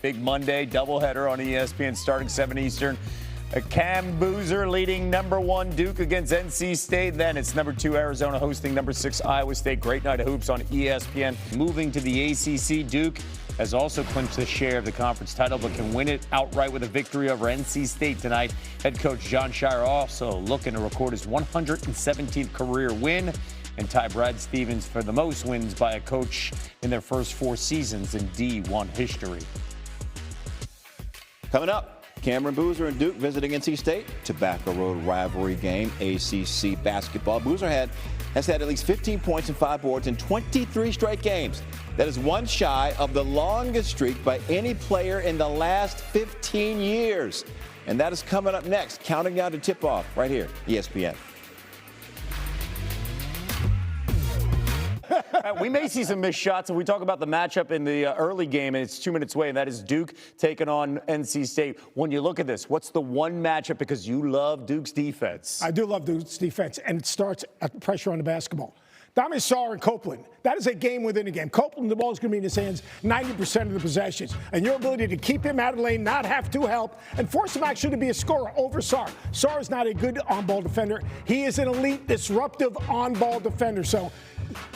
Big Monday doubleheader on ESPN starting 7 Eastern. Cam Boozer leading #1 Duke against NC State. Then it's #2 Arizona hosting #6 Iowa State. Great night of hoops on ESPN. Moving to the ACC, Duke has also clinched a share of the conference title, but can win it outright with a victory over NC State tonight. Head coach Jon Scheyer also looking to record his 117th career win and tie Brad Stevens for the most wins by a coach in their first 4 seasons in D1 history. Coming up, Cameron Boozer and Duke visiting NC State. Tobacco Road rivalry game, ACC basketball. Boozer has had at least 15 points and 5 boards in 23 straight games. That is one shy of the longest streak by any player in the last 15 years. And that is coming up next, counting down to tip-off right here, ESPN. We may see some missed shots if we talk about the matchup in the early game, and it's 2 minutes away, and that is Duke taking on NC State. When you look at this, what's the one matchup, because you love Duke's defense? I do love Duke's defense, and it starts at the pressure on the basketball. Damian Saar and Copeland, that is a game within a game. Copeland, the ball is going to be in his hands 90% of the possessions. And your ability to keep him out of the lane, not have to help, and force him actually to be a scorer over Saar. Saar is not a good on-ball defender. He is an elite, disruptive on-ball defender. So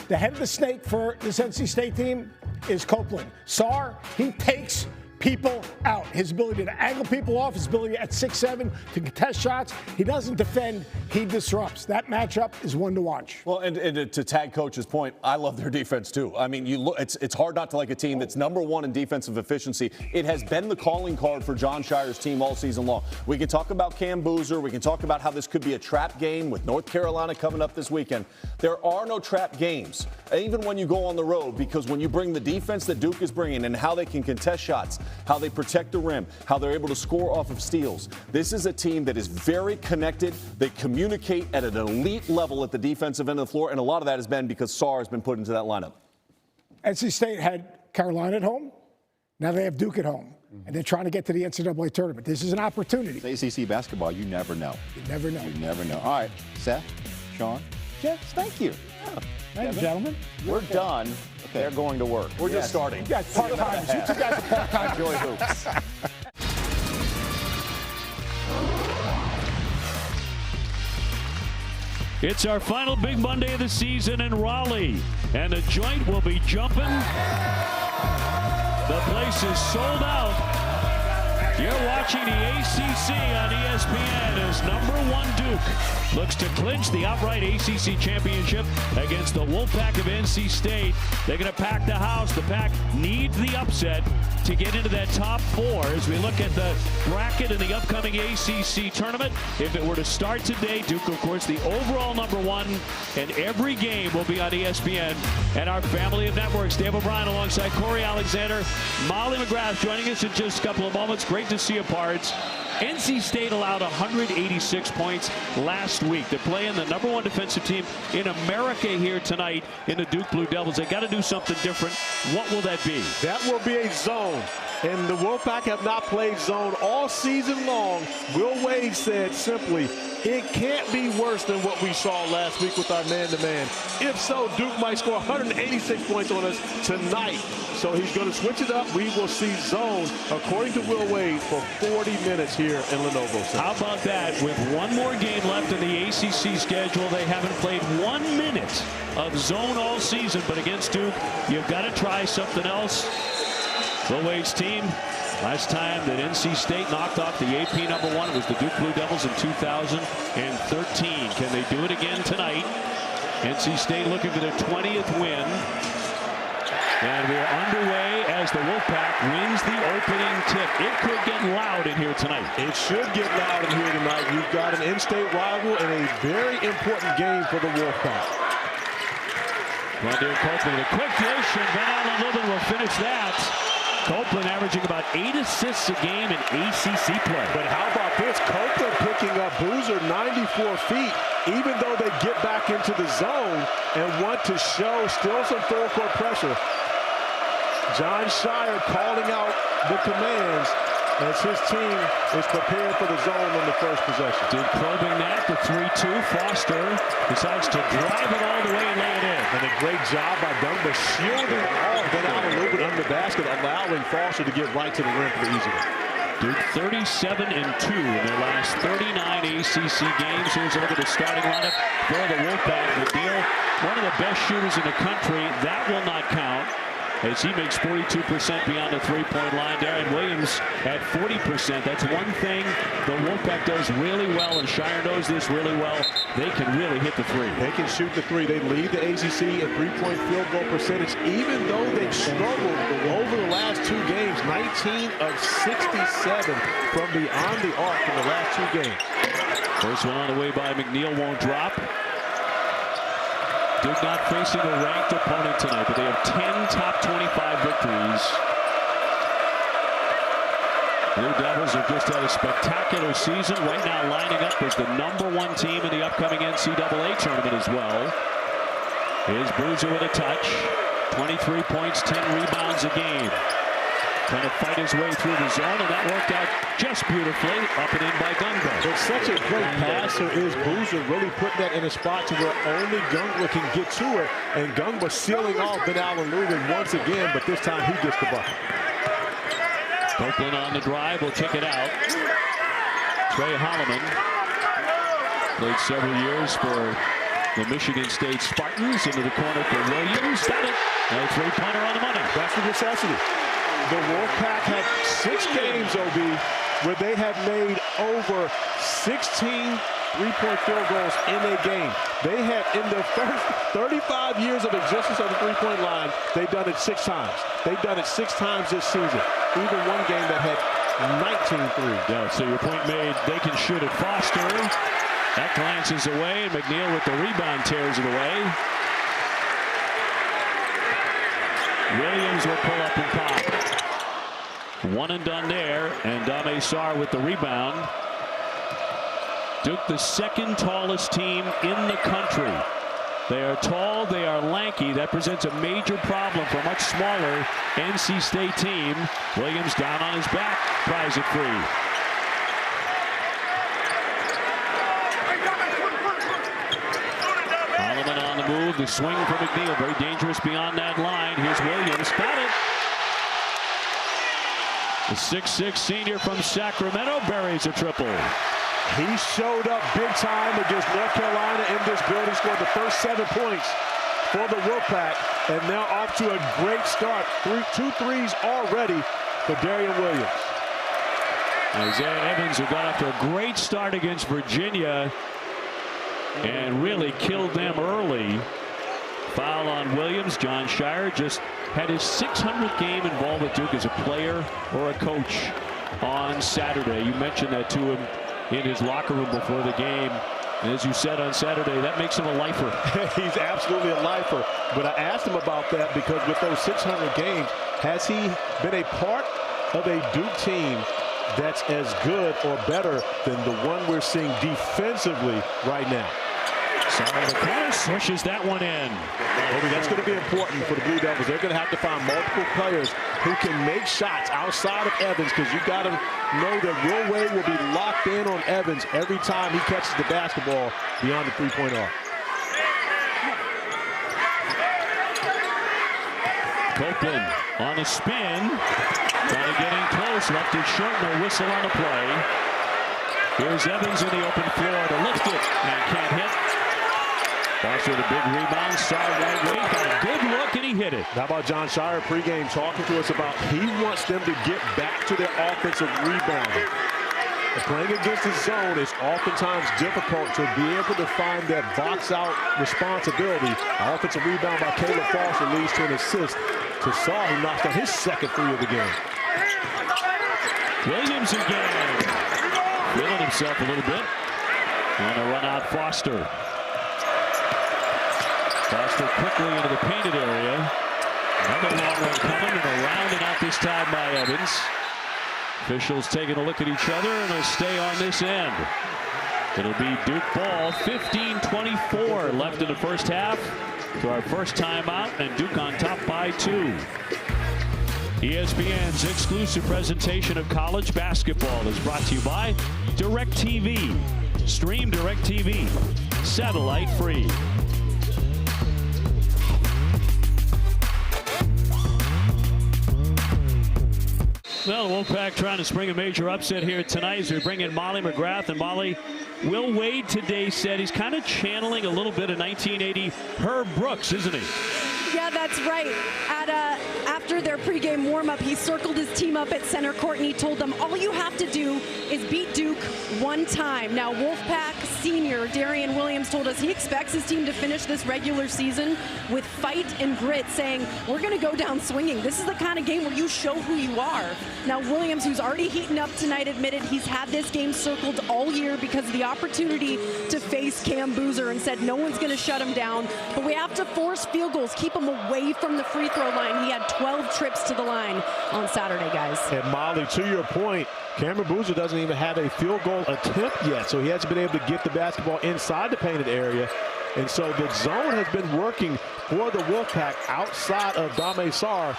the head of the snake for this NC State team is Copeland. Saar, he takes people out. His ability to angle people off, his ability at 6'7" to contest shots. He doesn't defend, he disrupts. That matchup is one to watch. Well, and to tag Coach's point, I love their defense too. I mean, you look, it's hard not to like a team that's #1 in defensive efficiency. It has been the calling card for Jon Scheyer's team all season long. We can talk about Cam Boozer. We can talk about how this could be a trap game with North Carolina coming up this weekend. There are no trap games, even when you go on the road, because when you bring the defense that Duke is bringing and how they can contest shots, how they protect the rim, how they're able to score off of steals. This is a team that is very connected. They communicate at an elite level at the defensive end of the floor, and a lot of that has been because Saar has been put into that lineup. NC State had Carolina at home. Now they have Duke at home, and they're trying to get to the NCAA tournament. This is an opportunity. It's ACC basketball, you never know. You never know. You never know. All right, Seth, Sean, Jeff, thank you. Thank you, gentlemen. We're done. Okay. They're going to work. We're just starting. You guys part-timers. You two guys are part-timers. Enjoy hoops. It's our final big Monday of the season in Raleigh, and the joint will be jumping. The place is sold out. You're watching the ACC on ESPN as #1 Duke looks to clinch the outright ACC championship against the Wolfpack of NC State. They're going to pack the house. The Pack needs the upset to get into that top 4 as we look at the bracket in the upcoming ACC tournament. If it were to start today, Duke, of course, the overall #1, and every game will be on ESPN and our family of networks. Dave O'Brien alongside Corey Alexander, Molly McGrath joining us in just a couple of moments. Great to see you, Pards. NC State allowed 186 points last week. They're playing the #1 defensive team in America here tonight in the Duke Blue Devils. They got to do something different. What will that be? That will be a zone. And the Wolfpack have not played zone all season long. Will Wade said simply, it can't be worse than what we saw last week with our man-to-man. If so, Duke might score 186 points on us tonight. So he's going to switch it up. We will see zone, according to Will Wade, for 40 minutes here in Lenovo. How about that? With one more game left in the ACC schedule, they haven't played 1 minute of zone all season. But against Duke, you've got to try something else. Will Wade's team, last time that NC State knocked off the AP #1, it was the Duke Blue Devils in 2013. Can they do it again tonight? NC State looking for their 20th win. And we're underway as the Wolfpack wins the opening tip. It could get loud in here tonight. It should get loud in here tonight. You've got an in-state rival and a very important game for the Wolfpack. Rondé Copeland, a quick dish, and Van Allen Lubin will finish that. Copeland averaging about 8 assists a game in ACC play. But how about this? Copeland picking up Boozer 94 feet, even though they get back into the zone and want to show still some full court pressure. Jon Scheyer calling out the commands. as his team is prepared for the zone on the first possession. Duke probing that, the 3-2. Foster decides to drive it all the way and lay it in. And a great job by Dunbar shielding off Ben Allen a little bit under the basket, allowing Foster to get right to the rim for the easy one. Duke 37-2 in their last 39 ACC games. Here's a look at the starting lineup for the Wolfpack. McNeil, one of the best shooters in the country. That will not count, as he makes 42% beyond the three-point line. Darren Williams at 40%. That's one thing the Wolfpack does really well, and Shire knows this really well. They can really hit the three. They can shoot the three. They lead the ACC in three-point field goal percentage, even though they've struggled over the last two games. 19 of 67 from beyond the arc in the last two games. First one on the way by McNeil won't drop. Duke not facing a ranked opponent tonight, but they have 10 top 25 victories. Blue Devils have just had a spectacular season. Right now lining up as the #1 team in the upcoming NCAA tournament as well. Here's Boozer with a touch. 23 points, 10 rebounds a game. Trying to fight his way through the zone, and that worked out just beautifully. Up and in by Gungba. It's such a great passer is Boozer, really putting that in a spot to where only Gungba can get to it. And Gungba sealing off Ben Allen Lubin once again, but this time he gets the bucket. Copeland on the drive, will kick it out. Trey Holloman played several years for the Michigan State Spartans. Into the corner for Williams. Got it. A three-pointer on the money. That's the necessity. The Wolfpack have 6 games, OB, where they have made over 16 three-point field goals in a game. They have, in their first 35 years of existence on the three-point line, they've done it 6 times. They've done it 6 times this season. Even one game that had 19 threes. Yeah, so your point made, they can shoot at Foster. That glances away, and McNeil with the rebound tears it away. Williams will pull up and pop. One and done there, and Dame Sarr with the rebound. Duke, the second tallest team in the country. They are tall, they are lanky. That presents a major problem for a much smaller NC State team. Williams down on his back, tries it free. Holloman on the move, the swing for McNeil, very dangerous beyond that line. Here's Williams, got it. The 6'6" senior from Sacramento buries a triple. He showed up big time against North Carolina in this building, scored the first 7 points for the Wolfpack, and now off to a great start. 2 threes already for Darian Williams. Isaiah Evans, who got off to a great start against Virginia and really killed them early. Foul on Williams. John Shire just had his 600th game involved with Duke as a player or a coach on Saturday. You mentioned that to him in his locker room before the game. And as you said on Saturday, that makes him a lifer. He's absolutely a lifer. But I asked him about that because with those 600 games, has he been a part of a Duke team that's as good or better than the one we're seeing defensively right now? Sorry, the corner swishes that one in. That's going to be important for the Blue Devils. They're going to have to find multiple players who can make shots outside of Evans, because you got to know that Will Wade will be locked in on Evans every time he catches the basketball beyond the three-point arc. Copeland on a spin, trying to get in close, left it short, no whistle on the play. Here's Evans in the open floor to lift it, and can't hit. Foster with a big rebound, side right way, got a good look, and he hit it. How about John Shire pregame talking to us about he wants them to get back to their offensive rebounding. Playing against the zone is oftentimes difficult to be able to find that box-out responsibility. Offensive rebound by Caleb Foster leads to an assist to Saw, who knocks down his second 3 of the game. Williams again, feeling himself a little bit. On a run out, Foster. Foster quickly into the painted area. Another long one coming, and around and out this time by Evans. Officials taking a look at each other, and they'll stay on this end. It'll be Duke ball, 15-24 left in the first half. To our first timeout, and Duke on top by 2. ESPN's exclusive presentation of college basketball is brought to you by DirecTV. Stream DirecTV, satellite free. Well, the Wolfpack trying to spring a major upset here tonight as we bring in Molly McGrath. And Molly, Will Wade today said he's kind of channeling a little bit of 1980 Herb Brooks, isn't he? Yeah, that's right. After their pregame warm-up, he circled his team up at center court and he told them, all you have to do is beat Duke one time. Now, Wolfpack senior Darian Williams told us he expects his team to finish this regular season with fight and grit, saying, we're going to go down swinging. This is the kind of game where you show who you are. Now, Williams, who's already heating up tonight, admitted he's had this game circled all year because of the opportunity to face Cam Boozer, and said no one's going to shut him down, but we have to force field goals, keep him away from the free throw line. He had 12 trips to the line on Saturday, guys. And Molly, to your point, Cameron Boozer doesn't even have a field goal attempt yet, so he hasn't been able to get the basketball inside the painted area. And so the zone has been working for the Wolfpack outside of Dame Sarr,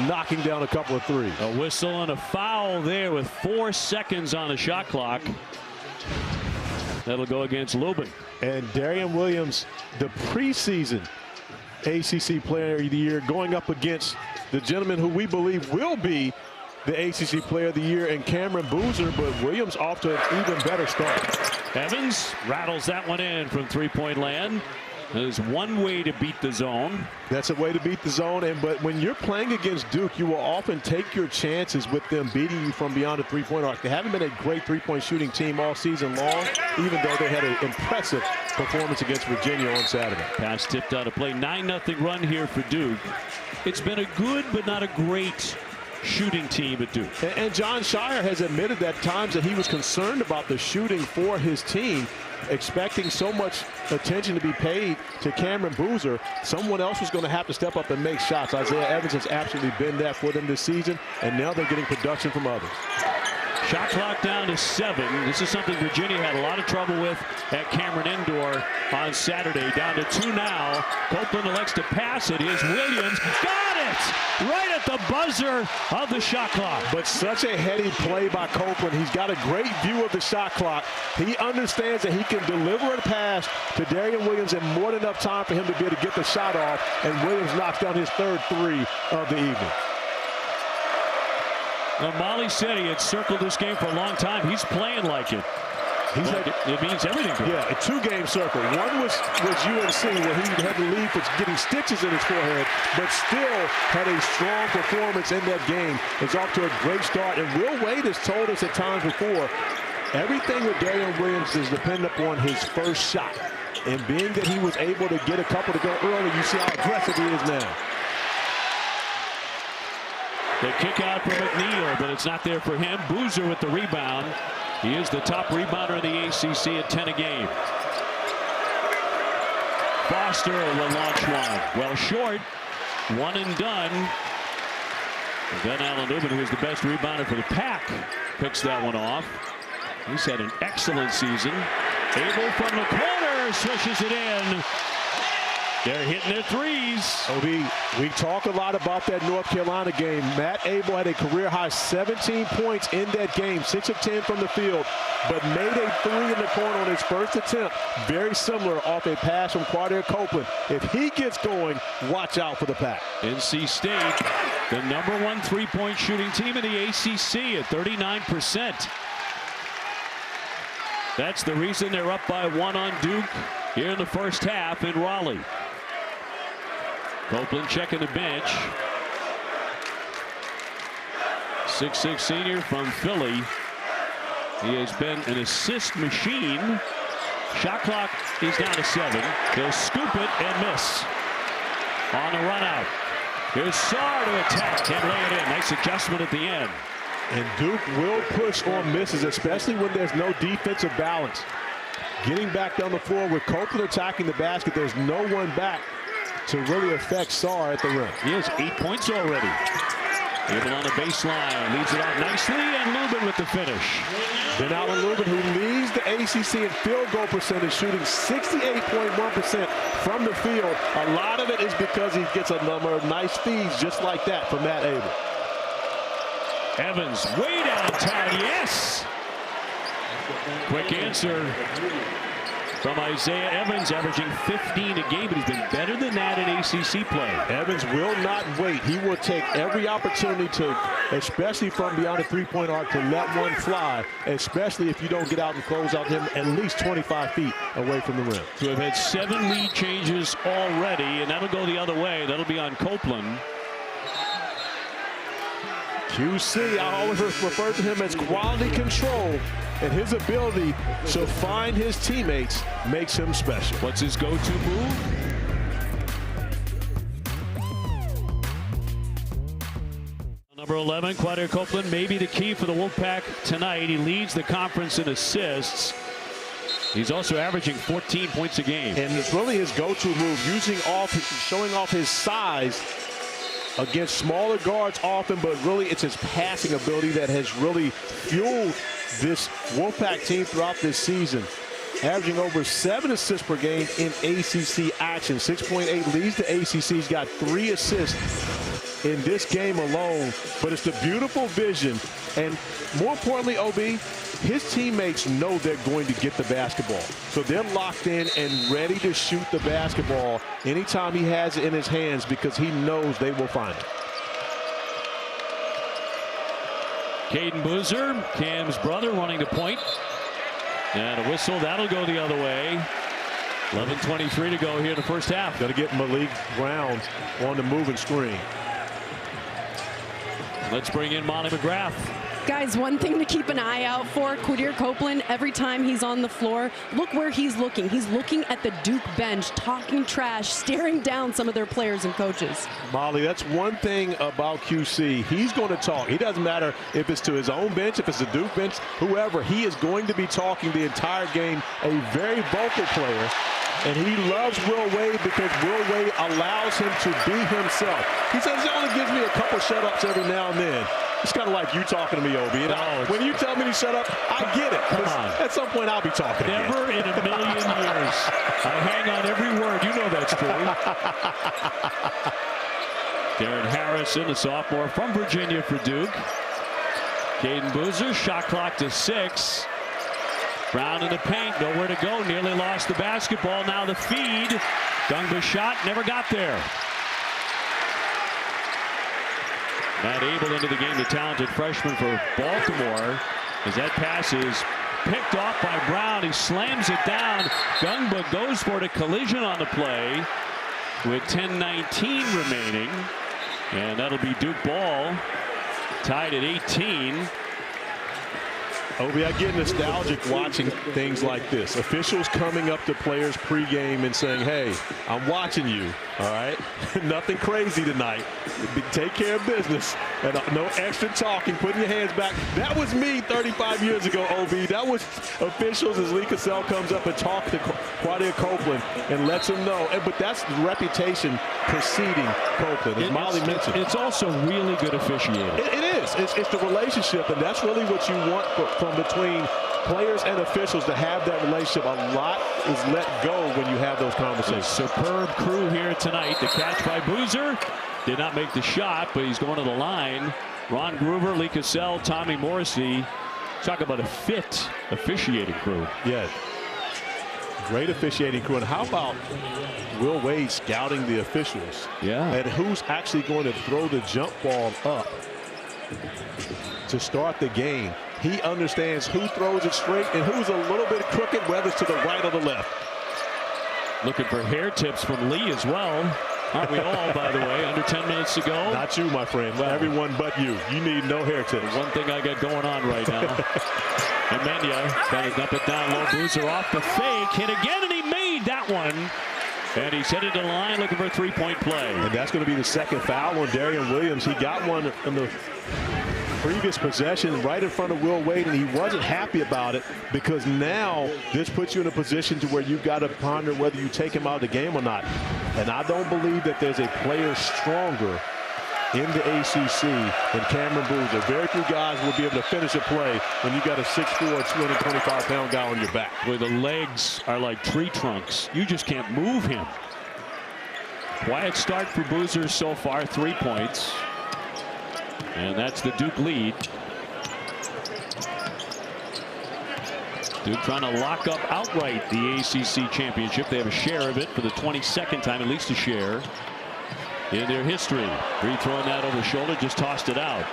knocking down a couple of threes. A whistle and a foul there with 4 seconds on the shot clock. That'll go against Lubin. And Darian Williams, the preseason ACC Player of the Year, going up against the gentleman who we believe will be the ACC Player of the Year in Cameron Boozer, but Williams off to an even better start. Evans rattles that one in from three-point land. There's one way to beat the zone. That's a way to beat the zone, but when you're playing against Duke, you will often take your chances with them beating you from beyond the three-point arc. They haven't been a great three-point shooting team all season long, even though they had an impressive performance against Virginia on Saturday. Pass tipped out of play. 9-0 run here for Duke. It's been a good but not a great shooting team at Duke. And John Shire has admitted at times that he was concerned about the shooting for his team, expecting so much attention to be paid to Cameron Boozer. Someone else was going to have to step up and make shots. Isaiah Evans has absolutely been that for them this season, and now they're getting production from others. Shot clock down to 7. This is something Virginia had a lot of trouble with at Cameron Indoor on Saturday. Down to 2 now. Copeland elects to pass it. Here's Williams. Got it! Right at the buzzer of the shot clock. But such a heady play by Copeland. He's got a great view of the shot clock. He understands that he can deliver a pass to Darian Williams in more than enough time for him to be able to get the shot off, and Williams knocks down his 3rd three of the evening. Now, Molly said he had circled this game for a long time. He's playing like it. It means everything to him. Yeah, a 2-game circle. One was UNC, where he had to leave for getting stitches in his forehead, but still had a strong performance in that game. It's off to a great start. And Will Wade has told us at times before, everything with Darian Williams is dependent upon his first shot. And being that he was able to get a couple to go early, you see how aggressive he is now. The kick out for McNeil, but it's not there for him. Boozer with the rebound. He is the top rebounder in the ACC at 10 a game. Foster will launch one. Well short. One and done. And then Alan Lubin, who is the best rebounder for the Pack, picks that one off. He's had an excellent season. Abel from the corner swishes it in. They're hitting their threes. Obi, we talk a lot about that North Carolina game. Matt Abel had a career-high 17 points in that game, 6 of 10 from the field, but made a 3 in the corner on his first attempt. Very similar off a pass from Quardere Copeland. If he gets going, watch out for the Pack. NC State, the #1 3-point shooting team in the ACC at 39%. That's the reason they're up by 1 on Duke here in the first half in Raleigh. Copeland checking the bench. 6'6" senior from Philly. He has been an assist machine. Shot clock is down to 7. He'll scoop it and miss. On the run out. Here's Sarr to attack and lay it in. Nice adjustment at the end. And Duke will push on misses, especially when there's no defensive balance. Getting back down the floor with Copeland attacking the basket, there's no one back to really affect Sarr at the rim. He has 8 points already. Abel on the baseline, leads it off nicely, and Lubin with the finish. Then Alan Lubin, who leads the ACC in field goal percentage, shooting 68.1% from the field. A lot of it is because he gets a number of nice feeds just like that from Matt Abel. Evans way downtown, yes! Quick answer from Isaiah Evans, averaging 15 a game, but he's been better than that in ACC play. Evans will not wait. He will take every opportunity to, especially from beyond the three-point arc, to let one fly, especially if you don't get out and close out him at least 25 feet away from the rim. So we've had 7 lead changes already, and that'll go the other way. That'll be on Copeland. QC, I always refer to him as quality control, and his ability to find his teammates makes him special. What's his go-to move? Number 11, Quadir Copeland, may be the key for the Wolfpack tonight. He leads the conference in assists. He's also averaging 14 points a game. And it's really his go-to move, showing off his size against smaller guards often, but really it's his passing ability that has really fueled this Wolfpack team throughout this season. Averaging over 7 assists per game in ACC action. 6.8 leads the ACC. He's got 3 assists in this game alone. But it's the beautiful vision. And more importantly, OB, his teammates know they're going to get the basketball. So they're locked in and ready to shoot the basketball anytime he has it in his hands because he knows they will find it. Caden Boozer, Cam's brother, running the point. And a whistle, that'll go the other way. 11:23 to go here in the first half. Got to get Malik Brown on the moving screen. Let's bring in Molly McGrath. Guys, one thing to keep an eye out for, Quadir Copeland, every time he's on the floor, look where he's looking. He's looking at the Duke bench, talking trash, staring down some of their players and coaches. Molly, that's one thing about QC. He's going to talk. He doesn't matter if it's to his own bench, if it's the Duke bench, whoever. He is going to be talking the entire game. A very vocal player. And he loves Will Wade because Will Wade allows him to be himself. He says he only gives me a couple shut-ups every now and then. It's kind of like you talking to me, Obi. When you tell me to shut up, I get it. Come on. At some point, I'll be talking Never again. in a million years. I hang on every word. You know that's true. Darren Harrison, a sophomore from Virginia for Duke. Caden Boozer, shot clock to 6. Brown in the paint, nowhere to go, nearly lost the basketball. Now the feed. Gungba's shot, never got there. Matt Abel into the game, the talented freshman for Baltimore. As that pass is picked off by Brown, he slams it down. Gungba goes for it, a collision on the play with 10:19 remaining. And that'll be Duke ball, tied at 18. Obi, I get nostalgic watching things like this. Officials coming up to players pregame and saying, hey, I'm watching you, all right? Nothing crazy tonight. Take care of business. And no extra talking, putting your hands back. That was me 35 years ago, Obi. That was officials as Lee Cassell comes up and talks to Quadir Copeland and lets him know. But that's the reputation preceding Copeland, as Molly mentioned. It's also really good officiating. It is. It's the relationship, and that's really what you want from between players and officials, to have that relationship. A lot is let go when you have those conversations. Superb crew here tonight. The catch by Boozer. Did not make the shot, but he's going to the line. Ron Groover, Lee Cassell, Tommy Morrissey. Talk about a fit officiating crew. Yeah. Great officiating crew. And how about Will Wade scouting the officials? Yeah. And who's actually going to throw the jump ball up to start the game. He understands who throws it straight and who's a little bit crooked, whether it's to the right or the left. Looking for hair tips from Lee as well. Aren't we all, by the way? Under 10 minutes to go. Not you, my friend. Well, everyone but you. You need no hair tips. One thing I got going on right now. Emenya trying to dump it down low. Boozer off the fake. Hit again, and he made that one. And he's headed to the line looking for a three-point play. And that's going to be the second foul on Darian Williams. He got one in the previous possession right in front of Will Wade, and he wasn't happy about it because now this puts you in a position to where you've got to ponder whether you take him out of the game or not. And I don't believe that there's a player stronger in the ACC than Cameron Boozer. Very few guys will be able to finish a play when you got a 6'4", 225-pound guy on your back. Where the legs are like tree trunks. You just can't move him. Quiet start for Boozer so far, 3 points. And that's the Duke lead. Duke trying to lock up outright the ACC championship. They have a share of it for the 22nd time, at least a share in their history. Bree throwing that over the shoulder, just tossed it out.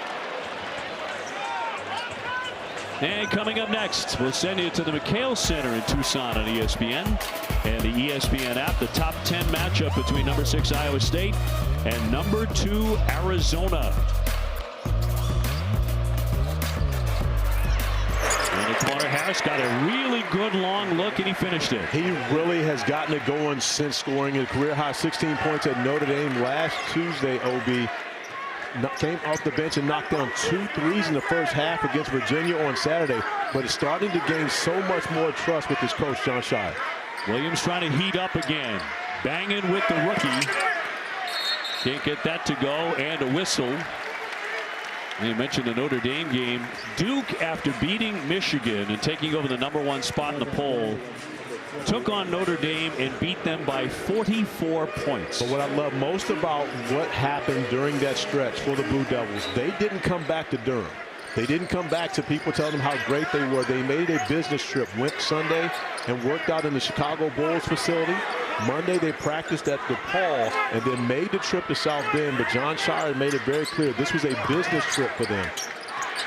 And coming up next, we'll send you to the McHale Center in Tucson on ESPN and the ESPN app. The top 10 matchup between number 6 Iowa State and number 2 Arizona. In the corner, Harris got a really good long look, and he finished it. He really has gotten it going since scoring a career-high 16 points at Notre Dame last Tuesday, OB. Came off the bench and knocked down 2 threes in the first half against Virginia on Saturday, but is starting to gain so much more trust with his coach, Jon Scheyer. Williams trying to heat up again. Banging with the rookie. Can't get that to go, and a whistle. You mentioned the Notre Dame game. Duke, after beating Michigan and taking over the #1 spot in the poll, took on Notre Dame and beat them by 44 points. But what I love most about what happened during that stretch for the Blue Devils, they didn't come back to Durham. They didn't come back to people telling them how great they were. They made a business trip, went Sunday and worked out in the Chicago Bulls facility. Monday they practiced at DePaul and then made the trip to South Bend. But Jon Scheyer made it very clear this was a business trip for them.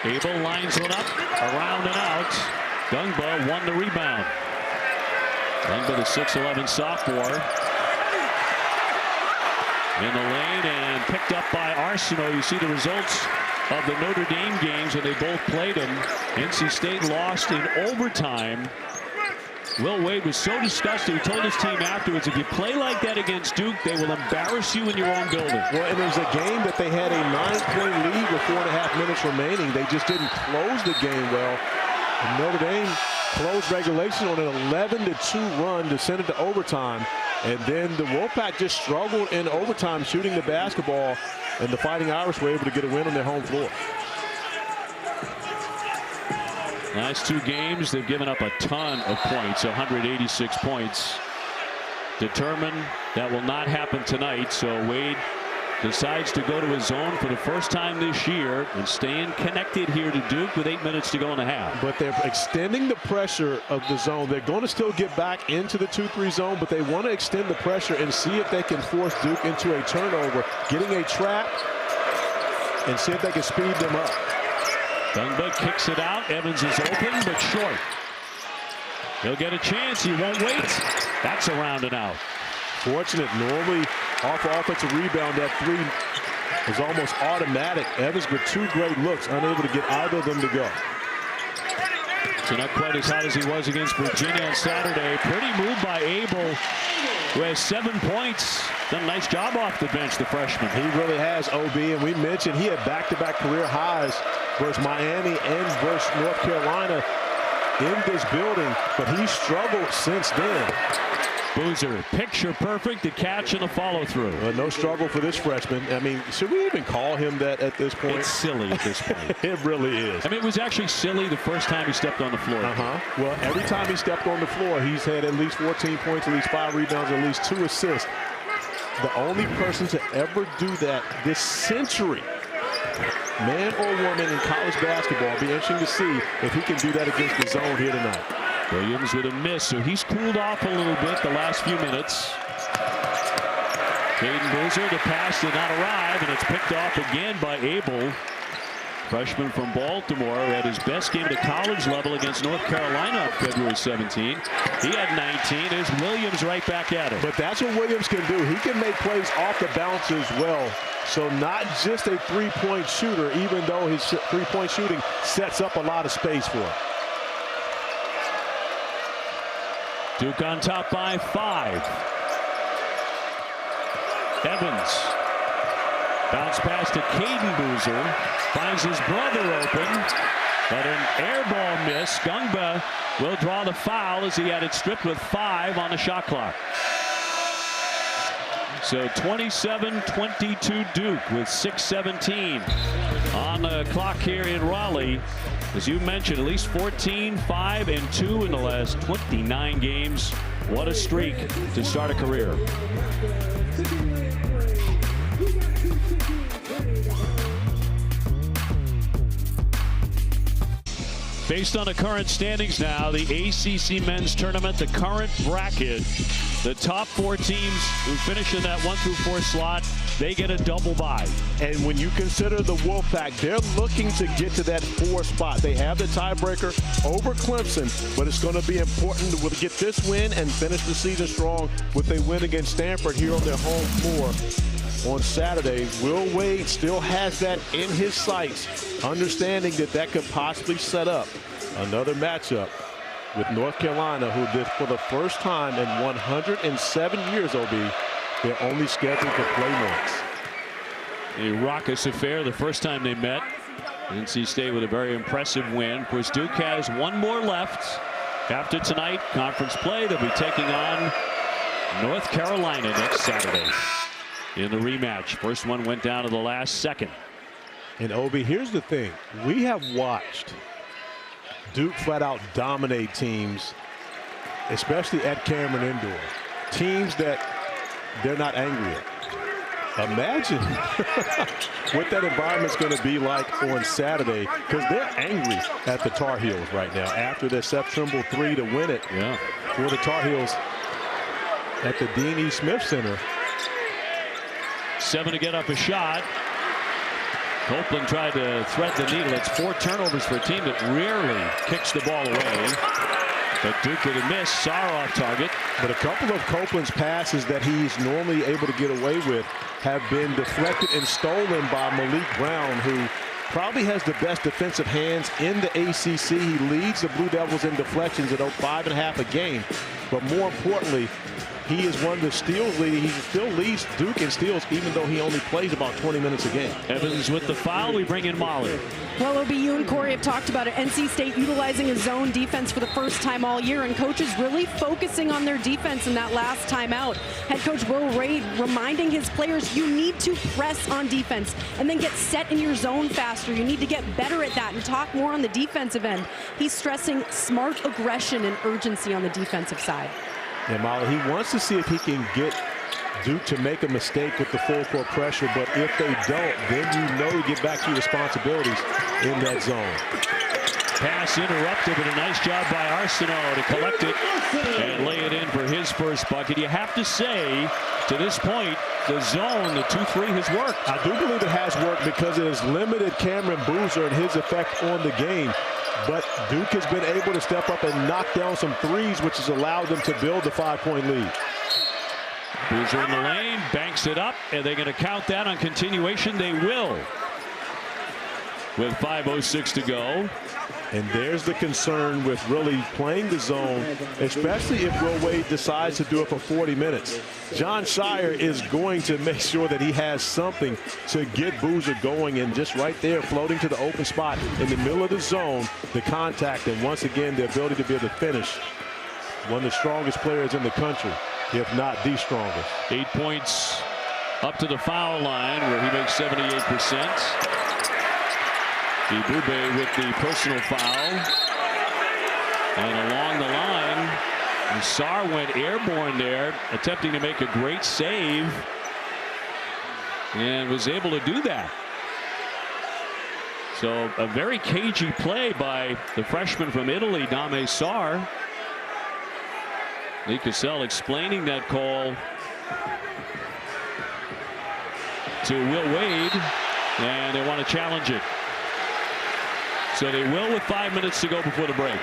Abel lines one up, around and out. Gungba won the rebound. Gungba, the 6'11" sophomore, in the lane and picked up by Arsenault. You see the results of the Notre Dame games when they both played them. NC State lost in overtime. Will Wade was so disgusted. He told his team afterwards, if you play like that against Duke, they will embarrass you in your own building. Well, and it was a game that they had a 9-point lead with 4.5 minutes remaining. They just didn't close the game well. And Notre Dame closed regulation on an 11-2 run to send it to overtime. And then the Wolfpack just struggled in overtime shooting the basketball, and the Fighting Irish were able to get a win on their home floor. Last 2 games, they've given up a ton of points, 186 points. Determined that will not happen tonight, so Wade decides to go to his zone for the first time this year and staying connected here to Duke with 8 minutes to go in the half. But they're extending the pressure of the zone. They're going to still get back into the 2-3 zone, but they want to extend the pressure and see if they can force Duke into a turnover, getting a trap, and see if they can speed them up. Gungba kicks it out. Evans is open, but short. He'll get a chance. He won't wait. That's around and out. Fortunate. Normally, off offensive rebound, that 3 is almost automatic. Evans with 2 great looks, unable to get either of them to go. So not quite as hot as he was against Virginia on Saturday. Pretty move by Abel, who has 7 points. Done a nice job off the bench, the freshman. He really has, OB, and we mentioned he had back-to-back career highs versus Miami and versus North Carolina in this building, but he struggled since then. Boozer, picture perfect, the catch and the follow-through. No struggle for this freshman. I mean, should we even call him that at this point? It's silly at this point. It really is. I mean, it was actually silly the first time he stepped on the floor. Well, every time he stepped on the floor, he's had at least 14 points, at least 5 rebounds, at least 2 assists. The only person to ever do that this century, man or woman in college basketball. It'll be interesting to see if he can do that against the zone here tonight. Williams with a miss, so he's cooled off a little bit the last few minutes. Caden Boozer, the pass did not arrive, and it's picked off again by Abel. Freshman from Baltimore, at his best game at the college level against North Carolina on February 17. He had 19. There's Williams right back at it. But that's what Williams can do. He can make plays off the bounce as well. So not just a 3-point shooter, even though his 3-point shooting sets up a lot of space for him. Duke on top by 5. Evans. Bounce pass to Caden Boozer. Finds his brother open. But an air ball miss. Gungba will draw the foul as he had it stripped with 5 on the shot clock. So 27-22 Duke with 6:17 on the clock here in Raleigh. As you mentioned, at least 14, 5, and 2 in the last 29 games. What a streak to start a career. Based on the current standings now, the ACC men's tournament, the current bracket, the top 4 teams who finish in that 1 through 4 slot, they get a double bye. And when you consider the Wolfpack, they're looking to get to that 4 spot. They have the tiebreaker over Clemson, but it's going to be important to get this win and finish the season strong with a win against Stanford here on their home floor on Saturday. Will Wade still has that in his sights, understanding that that could possibly set up another matchup with North Carolina, who did for the first time in 107 years, OB, they're only scheduled to play once. A raucous affair the first time they met. NC State with a very impressive win. Of course, Duke has one more left. After tonight, conference play, they'll be taking on North Carolina next Saturday in the rematch. First one went down to the last second. And Obi, here's the thing. We have watched Duke flat out dominate teams, especially at Cameron Indoor. Teams that they're not angry at. Imagine what that environment's going to be like on Saturday, because they're angry at the Tar Heels right now after their Seth Trimble 3 to win it for the Tar Heels at the Dean E. Smith Center. 7 to get up a shot. Copeland tried to thread the needle. It's 4 turnovers for a team that rarely kicks the ball away. But Duke with a miss. Sarr off target. But a couple of Copeland's passes that he's normally able to get away with have been deflected and stolen by Malik Brown, who probably has the best defensive hands in the ACC. He leads the Blue Devils in deflections at 5.5 a game. But more importantly, he is one of the steals leaders. He still leads Duke in steals, even though he only plays about 20 minutes a game. Evans with the foul. We bring in Molly. Well, OB, you and Corey have talked about it. NC State utilizing a zone defense for the first time all year, and coaches really focusing on their defense in that last timeout. Head coach Will Wade reminding his players, you need to press on defense and then get set in your zone faster. You need to get better at that and talk more on the defensive end. He's stressing smart aggression and urgency on the defensive side. And Molly, he wants to see if he can get Duke to make a mistake with the full court pressure, but if they don't, then you know you get back to your responsibilities in that zone. Pass interrupted, but a nice job by Arsenault to collect it and lay it in for his first bucket. You have to say, to this point, the zone, the 2-3 has worked. I do believe it has worked because it has limited Cameron Boozer and his effect on the game. But Duke has been able to step up and knock down some threes, which has allowed them to build the 5-point lead. Boozer in the lane, banks it up, and they're going to count that on continuation. They will. With 5:06 to go. And there's the concern with really playing the zone, especially if Will Wade decides to do it for 40 minutes. Jon Scheyer is going to make sure that he has something to get Boozer going, and just right there, floating to the open spot in the middle of the zone, the contact, and once again, the ability to be able to finish. One of the strongest players in the country, if not the strongest. 8 points up to the foul line, where he makes 78%. Ibube with the personal foul. And along the line, Sarr went airborne there, attempting to make a great save, and was able to do that. So a very cagey play by the freshman from Italy, Dame Sarr. Lee Cassell explaining that call to Will Wade, and they want to challenge it. So they will with 5 minutes to go before the break.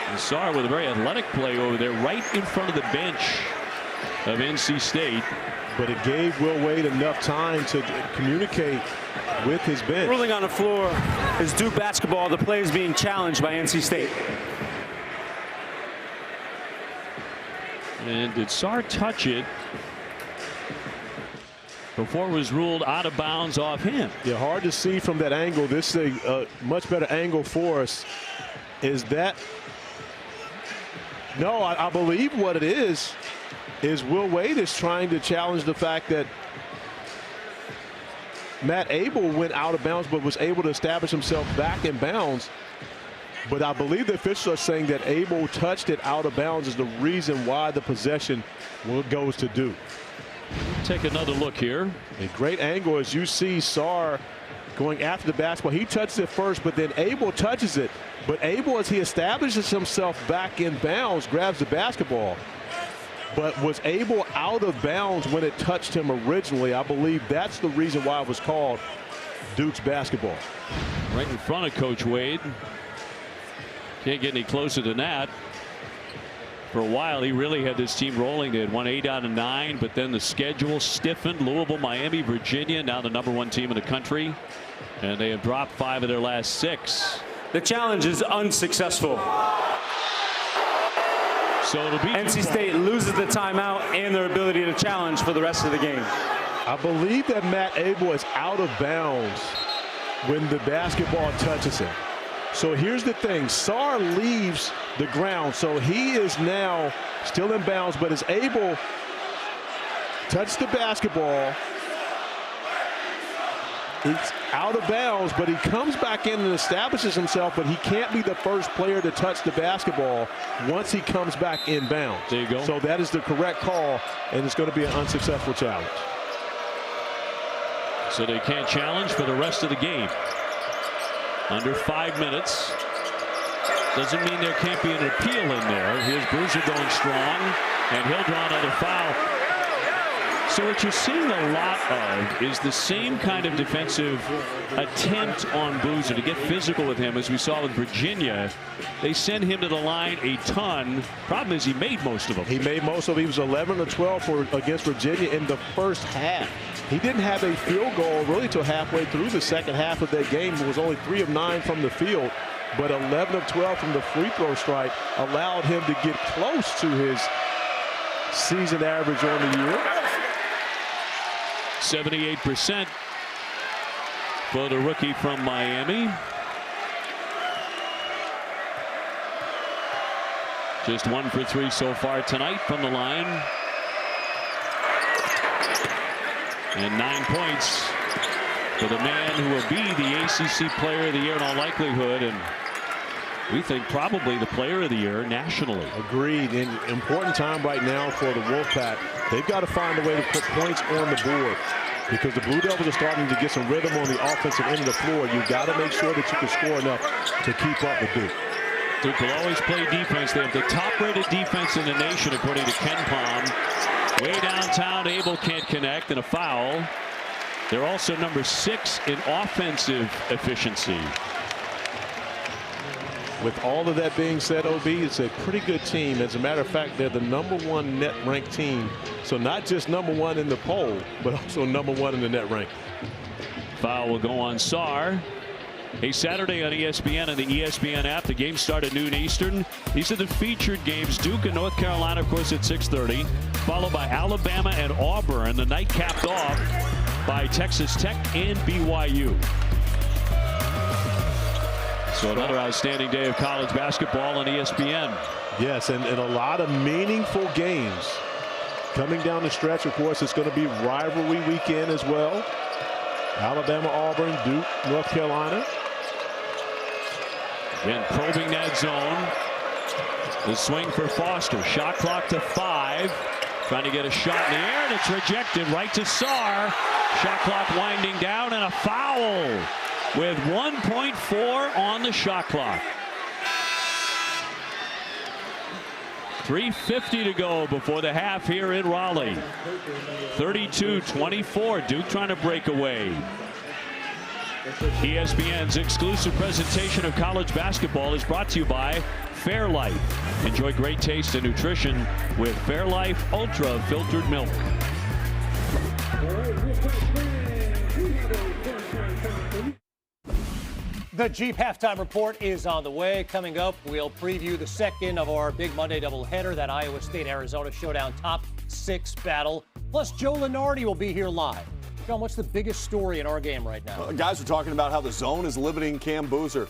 And Sarr with a very athletic play over there right in front of the bench of NC State. But it gave Will Wade enough time to communicate with his bench. Ruling on the floor is Duke basketball. The play is being challenged by NC State. And did Sarr touch it before it was ruled out of bounds off him? Yeah, hard to see from that angle. This is a much better angle for us. Is that? No, I believe what it is Will Wade is trying to challenge the fact that Matt Abel went out of bounds but was able to establish himself back in bounds. But I believe the officials are saying that Abel touched it out of bounds is the reason why the possession goes to Duke. Take another look here. A great angle as you see Sarr going after the basketball. He touches it first, but then Abel touches it. But Abel, as he establishes himself back in bounds, grabs the basketball. But was Abel out of bounds when it touched him originally? I believe that's the reason why it was called Duke's basketball. Right in front of Coach Wade. Can't get any closer than that. For a while, he really had this team rolling. They had won 8 out of 9, but then the schedule stiffened. Louisville, Miami, Virginia, now the #1 team in the country. And they have dropped 5 of their last 6. The challenge is unsuccessful. So it'll be NC State loses the timeout and their ability to challenge for the rest of the game. I believe that Matt Abel is out of bounds when the basketball touches him. So here's the thing. Sarr leaves the ground, so he is now still in bounds, but is able to touch the basketball. He's out of bounds, but he comes back in and establishes himself, but he can't be the first player to touch the basketball once he comes back in bounds. There you go. So that is the correct call, and it's going to be an unsuccessful challenge. So they can't challenge for the rest of the game. Under 5 minutes. Doesn't mean there can't be an appeal in there. Here's Boozer going strong, and he'll draw another foul. So what you're seeing a lot of is the same kind of defensive attempt on Boozer to get physical with him as we saw with Virginia. They send him to the line a ton. Problem is he made most of them. He made most of them. He was 11 of 12 against Virginia in the first half. He didn't have a field goal really till halfway through the second half of that game. It was only 3 of 9 from the field, but 11 of 12 from the free throw strike allowed him to get close to his season average on the year. 78% for the rookie from Miami. Just 1 for 3 so far tonight from the line. And 9 points for the man who will be the ACC Player of the Year in all likelihood, and we think probably the Player of the Year nationally. Agreed. In important time right now for the Wolfpack. They've got to find a way to put points on the board because the Blue Devils are starting to get some rhythm on the offensive end of the floor. You've got to make sure that you can score enough to keep up with Duke. Duke will always play defense. They have the top-rated defense in the nation, according to Ken Palm. Way downtown, Abel can't connect, and a foul. They're also number 6 in offensive efficiency. With all of that being said, OB, it's a pretty good team. As a matter of fact, they're the #1 net ranked team. So not just #1 in the poll, but also #1 in the net rank. Foul will go on Sarr. A Saturday on ESPN and the ESPN app. The game started noon Eastern. These are the featured games. Duke and North Carolina, of course, at 6:30. Followed by Alabama and Auburn. The night capped off by Texas Tech and BYU. So another outstanding day of college basketball on ESPN. Yes, and a lot of meaningful games coming down the stretch. Of course, it's going to be rivalry weekend as well. Alabama, Auburn, Duke, North Carolina. Again, probing that zone. The swing for Foster. Shot clock to 5. Trying to get a shot in the air, and it's rejected right to Sarr. Shot clock winding down, and a foul with 1.4 on the shot clock. 3:50 to go before the half here in Raleigh. 32-24. Duke trying to break away. ESPN's exclusive presentation of college basketball is brought to you by Fairlife. Enjoy great taste and nutrition with Fairlife Ultra Filtered Milk. The Jeep halftime report is on the way. Coming up, we'll preview the second of our big Monday doubleheader, that Iowa State-Arizona Showdown Top 6 battle. Plus, Joe Lenardi will be here live. John, what's the biggest story in our game right now? Guys are talking about how the zone is limiting Cam Boozer.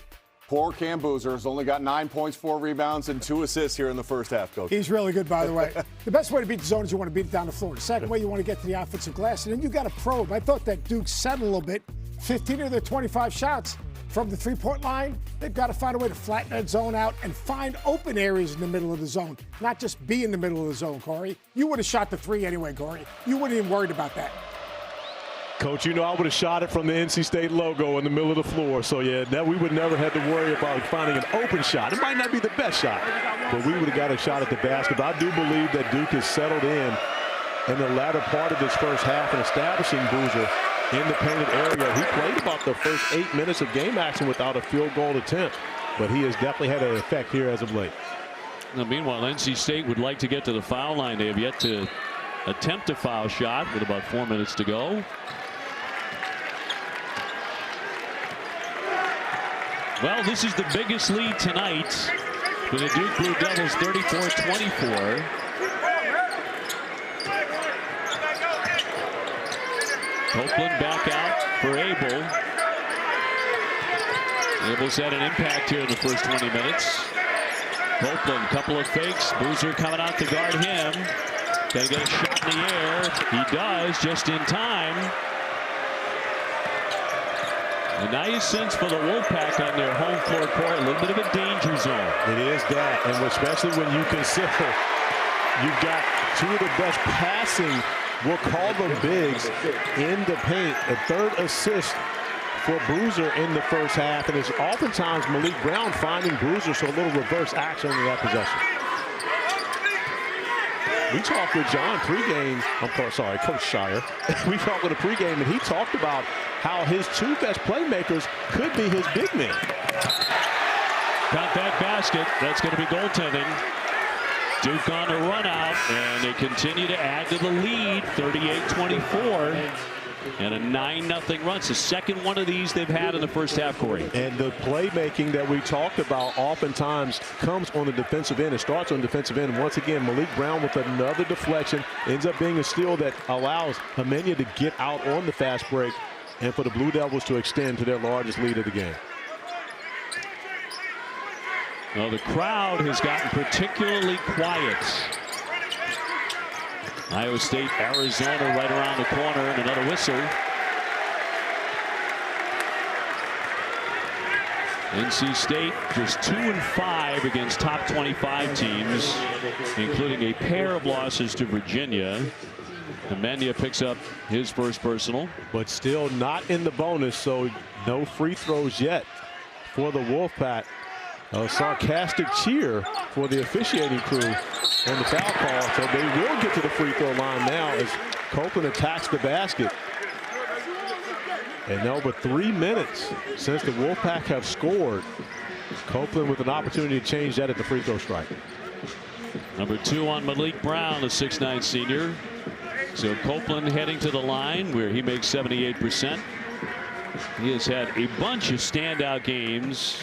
Poor Cam Boozer has only got 9 points, 4 rebounds, and 2 assists here in the first half, Coach. He's really good, by the way. The best way to beat the zone is you want to beat it down the floor. The second way, you want to get to the offensive glass, and then you got to probe. I thought that Duke settled a little bit. 15 of their 25 shots from the three-point line. They've got to find a way to flatten that zone out and find open areas in the middle of the zone, not just be in the middle of the zone, Corey. You would have shot the 3 anyway, Corey. You wouldn't even worried about that. Coach, you know I would have shot it from the NC State logo in the middle of the floor. So, yeah, that we would never have to worry about finding an open shot. It might not be the best shot, but we would have got a shot at the basket. But I do believe that Duke has settled in the latter part of this first half and establishing Boozer in the painted area. He played about the first 8 minutes of game action without a field goal attempt, but he has definitely had an effect here as of late. Now, meanwhile, NC State would like to get to the foul line. They have yet to attempt a foul shot with about 4 minutes to go. Well, this is the biggest lead tonight for the Duke Blue Devils, 34-24. Copeland back out for Abel. Abel's had an impact here in the first 20 minutes. Copeland, couple of fakes. Boozer coming out to guard him. Got to get a shot in the air. He does, just in time. A nice sense for the Wolfpack on their home floor court. A little bit of a danger zone. It is that, and especially when you consider you've got two of the best passing, we'll call them bigs, in the paint. A third assist for Boozer in the first half, and it's oftentimes Malik Brown finding Boozer, so a little reverse action in that possession. We talked with John pregame. Sorry, Coach Shire. We talked with a pregame, and he talked about how his two best playmakers could be his big men. Got that basket. That's going to be goaltending. Duke on a run out, and they continue to add to the lead, 38-24. And a 9-0 run. It's the second one of these they've had in the first half, Corey. And the playmaking that we talked about oftentimes comes on the defensive end. It starts on the defensive end. Once again, Malik Brown with another deflection ends up being a steal that allows Hemenia to get out on the fast break and for the Blue Devils to extend to their largest lead of the game. Well, the crowd has gotten particularly quiet. Iowa State, Arizona right around the corner, and another whistle. NC State just 2-5 against top 25 teams, including a pair of losses to Virginia. Hemenia picks up his first personal. But still not in the bonus, so no free throws yet for the Wolfpack. A sarcastic cheer for the officiating crew on the foul call, so they will get to the free throw line now as Copeland attacks the basket. And over 3 minutes since the Wolfpack have scored, Copeland with an opportunity to change that at the free throw strike. Number 2 on Malik Brown, a 6'9" senior. So Copeland heading to the line where he makes 78%. He has had a bunch of standout games,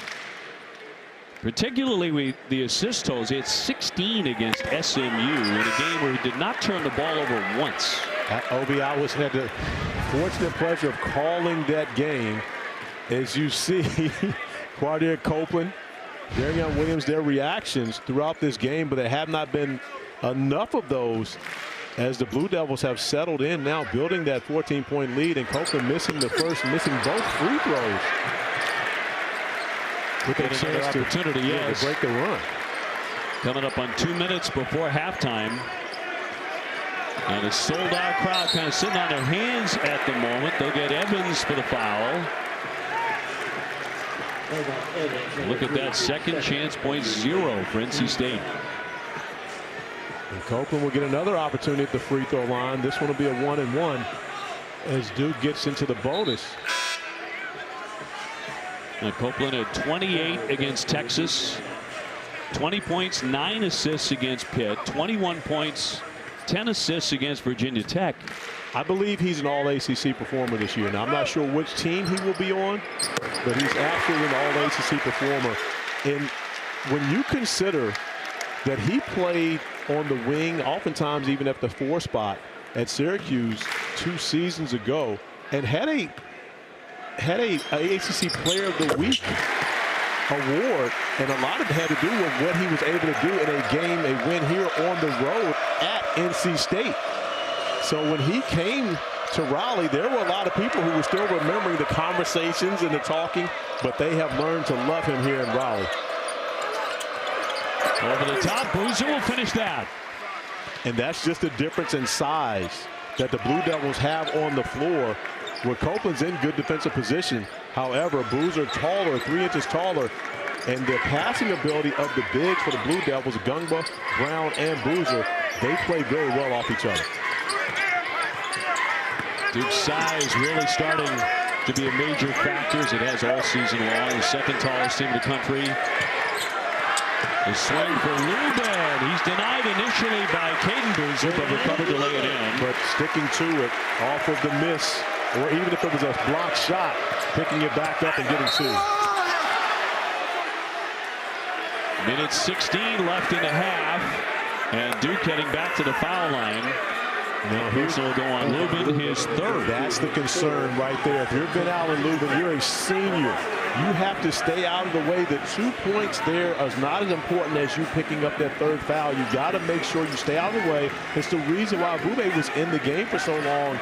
particularly with the assist totals. He had 16 against SMU in a game where he did not turn the ball over once. Obi, I had the fortunate pleasure of calling that game. As you see, Quadir Copeland, Darian Williams, their reactions throughout this game, but there have not been enough of those as the Blue Devils have settled in now, building that 14-point lead, and Copeland missing the first, missing both free throws. With a chance opportunity, yes, to break the run. Coming up on 2 minutes before halftime. And a sold-out crowd kind of sitting on their hands at the moment. They'll get Evans for the foul. Look at that, second chance point, 0 for NC State. And Copeland will get another opportunity at the free throw line. This one will be a 1-and-1 as Duke gets into the bonus. Now Copeland had 28 against Texas, 20 points, 9 assists against Pitt, 21 points, 10 assists against Virginia Tech. I believe he's an all-ACC performer this year. Now, I'm not sure which team he will be on, but he's absolutely an all-ACC performer. And when you consider that he played on the wing, oftentimes even at the 4 spot at Syracuse 2 seasons ago, and had a ACC Player of the Week award, and a lot of it had to do with what he was able to do in a game, a win here on the road at NC State. So when he came to Raleigh, there were a lot of people who were still remembering the conversations and the talking, but they have learned to love him here in Raleigh. Over the top, Boozer will finish that. And that's just the difference in size that the Blue Devils have on the floor. where Copeland's in good defensive position. However, Boozer taller, 3 inches taller, and the passing ability of the bigs for the Blue Devils, Gungba, Brown, and Boozer, they play very well off each other. Duke's size really starting to be a major factor, as it has all season long. The second tallest team in the country. The swing for Lubin. He's denied initially by Caden Boozer, but recovered to lay it in. But sticking to it off of the miss, or even if it was a blocked shot, picking it back up and getting 2. Minute 16 left in the half, and Duke heading back to the foul line. Now personal will go on Lubin, his 3rd. That's the concern right there. If you're Ben Allen Lubin, you're a senior. You have to stay out of the way. The 2 points there is not as important as you picking up that 3rd foul. You got to make sure you stay out of the way. It's the reason why Bube was in the game for so long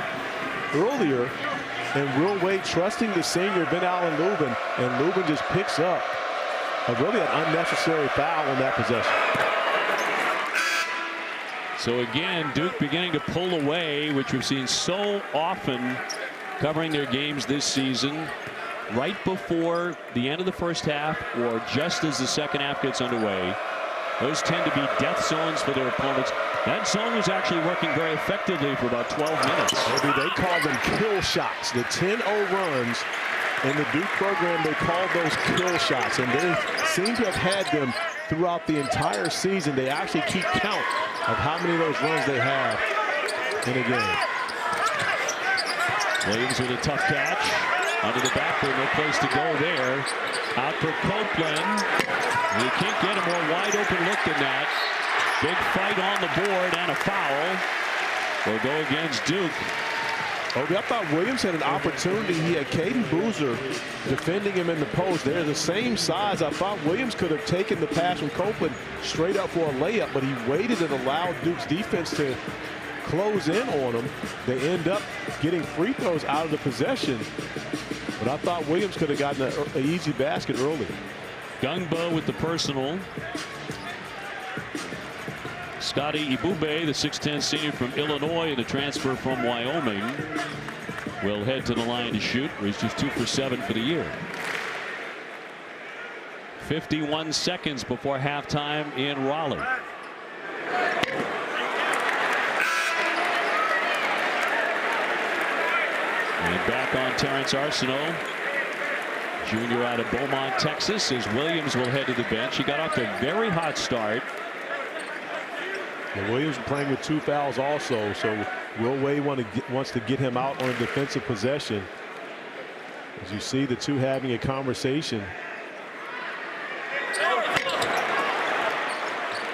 earlier. And Will Wade trusting the senior Ben Allen Lubin, and Lubin just picks up really an unnecessary foul on that possession. So again, Duke beginning to pull away, which we've seen so often covering their games this season, right before the end of the first half or just as the second half gets underway. Those tend to be death zones for their opponents. That zone was actually working very effectively for about 12 minutes. Maybe they call them kill shots. The 10-0 runs in the Duke program, they call those kill shots, and they seem to have had them throughout the entire season. They actually keep count of how many of those runs they have in a game. Williams with a tough catch. Under the backboard, no place to go there. Out for Copeland. You can't get a more wide open look than that. Big fight on the board and a foul will go against Duke. I thought Williams had an opportunity. He had Caden Boozer defending him in the post. They're the same size. I thought Williams could have taken the pass from Copeland straight up for a layup, but he waited and allowed Duke's defense to close in on him. They end up getting free throws out of the possession. But I thought Williams could have gotten an easy basket early. Gungba with the personal. Scotty Ibube, the 6'10 senior from Illinois, and the transfer from Wyoming, will head to the line to shoot. He's just 2 for 7 for the year. 51 seconds before halftime in Raleigh. And back on Terrence Arsenault, junior out of Beaumont, Texas, as Williams will head to the bench. He got off to a very hot start. And Williams playing with 2 fouls also, so Will Wade wants to get him out on a defensive possession. As you see the two having a conversation.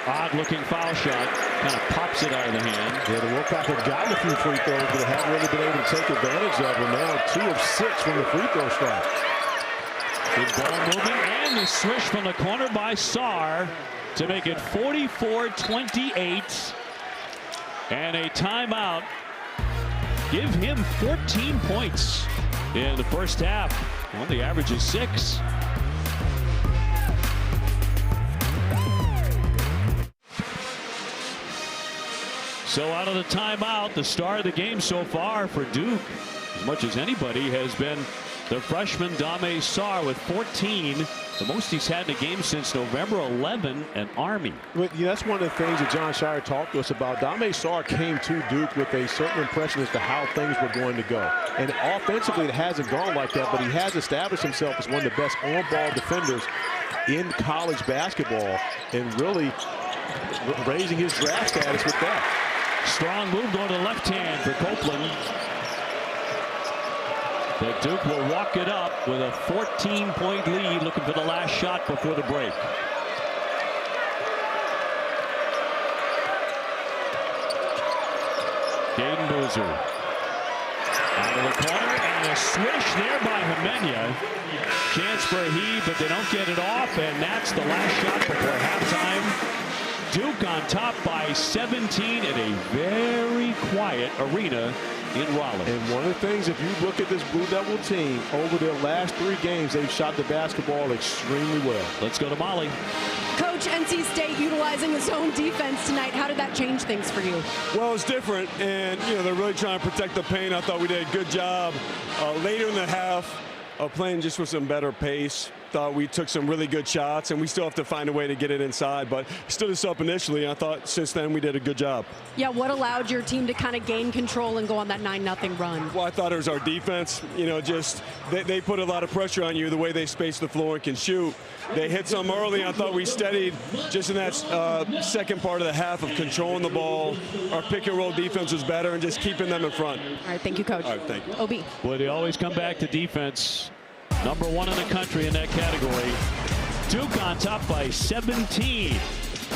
Odd looking foul shot, kind of pops it out of the hand. Yeah, the Wolfpack have gotten a few free throws, but haven't really been able to take advantage of them. Now 2 of 6 from the free throw strike. Good ball movement, and the swish from the corner by Sarr to make it 44-28. And a timeout. Give him 14 points in the first half. Well, the average is 6. So out of the timeout, the star of the game so far for Duke, as much as anybody, has been the freshman Dame Sarr with 14, the most he's had in a game since November 11 at Army. Well, yeah, that's one of the things that John Shire talked to us about. Dame Sarr came to Duke with a certain impression as to how things were going to go. And offensively, it hasn't gone like that, but he has established himself as one of the best on-ball defenders in college basketball and really raising his draft status with that. Strong move going to the left hand for Copeland. But Duke will walk it up with a 14-point lead, looking for the last shot before the break. Caden Boozer out of the corner, and a swish there by Jimena. Chance for a heave, but they don't get it off, and that's the last shot before halftime. Duke on top by 17 in a very quiet arena in Raleigh. And one of the things, if you look at this Blue Devil team, over their last 3 games, they've shot the basketball extremely well. Let's go to Molly. Coach, NC State utilizing his own defense tonight. How did that change things for you? Well, it's different, and they're really trying to protect the paint. I thought we did a good job later in the half of playing just with some better pace. Thought we took some really good shots, and we still have to find a way to get it inside. But stood us up initially, and I thought since then we did a good job. Yeah, what allowed your team to kind of gain control and go on that 9-0 run? Well, I thought it was our defense. Just they put a lot of pressure on you the way they space the floor and can shoot. They hit some early. I thought we steadied just in that second part of the half of controlling the ball. Our pick-and-roll defense was better and just keeping them in front. All right, thank you, Coach. All right, thank you. OB. Boy, they always come back to defense. Number 1 in the country in that category. Duke on top by 17.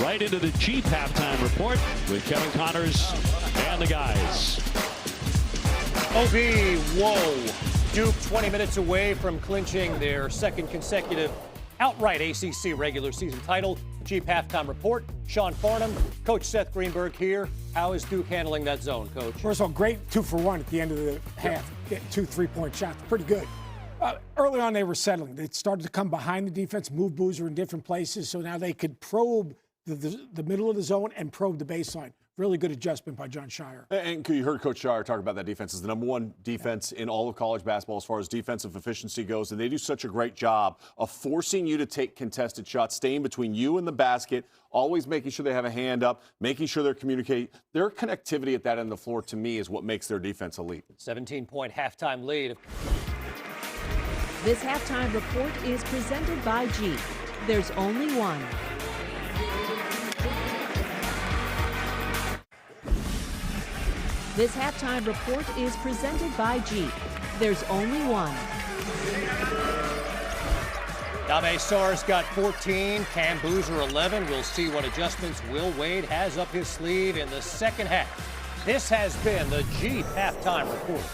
Right into the Chief halftime report with Kevin Connors and the guys. OB, whoa. Duke 20 minutes away from clinching their second consecutive outright ACC regular season title. Chief halftime report. Sean Farnham, Coach Seth Greenberg here. How is Duke handling that zone, Coach? First of all, great 2 for 1 at the end of the half. Getting 2 3-point shots. Pretty good. Early on, they were settling. They started to come behind the defense, move Boozer in different places, so now they could probe the middle of the zone and probe the baseline. Really good adjustment by John Shire. And you heard Coach Shire talk about that defense as the number 1 defense in all of college basketball as far as defensive efficiency goes, and they do such a great job of forcing you to take contested shots, staying between you and the basket, always making sure they have a hand up, making sure they're communicating. Their connectivity at that end of the floor, to me, is what makes their defense elite. 17-point halftime lead. This halftime report is presented by Jeep. There's only one. This halftime report is presented by Jeep. There's only one. Dame Sarr's got 14, Cam Boozer 11. We'll see what adjustments Will Wade has up his sleeve in the second half. This has been the Jeep halftime report.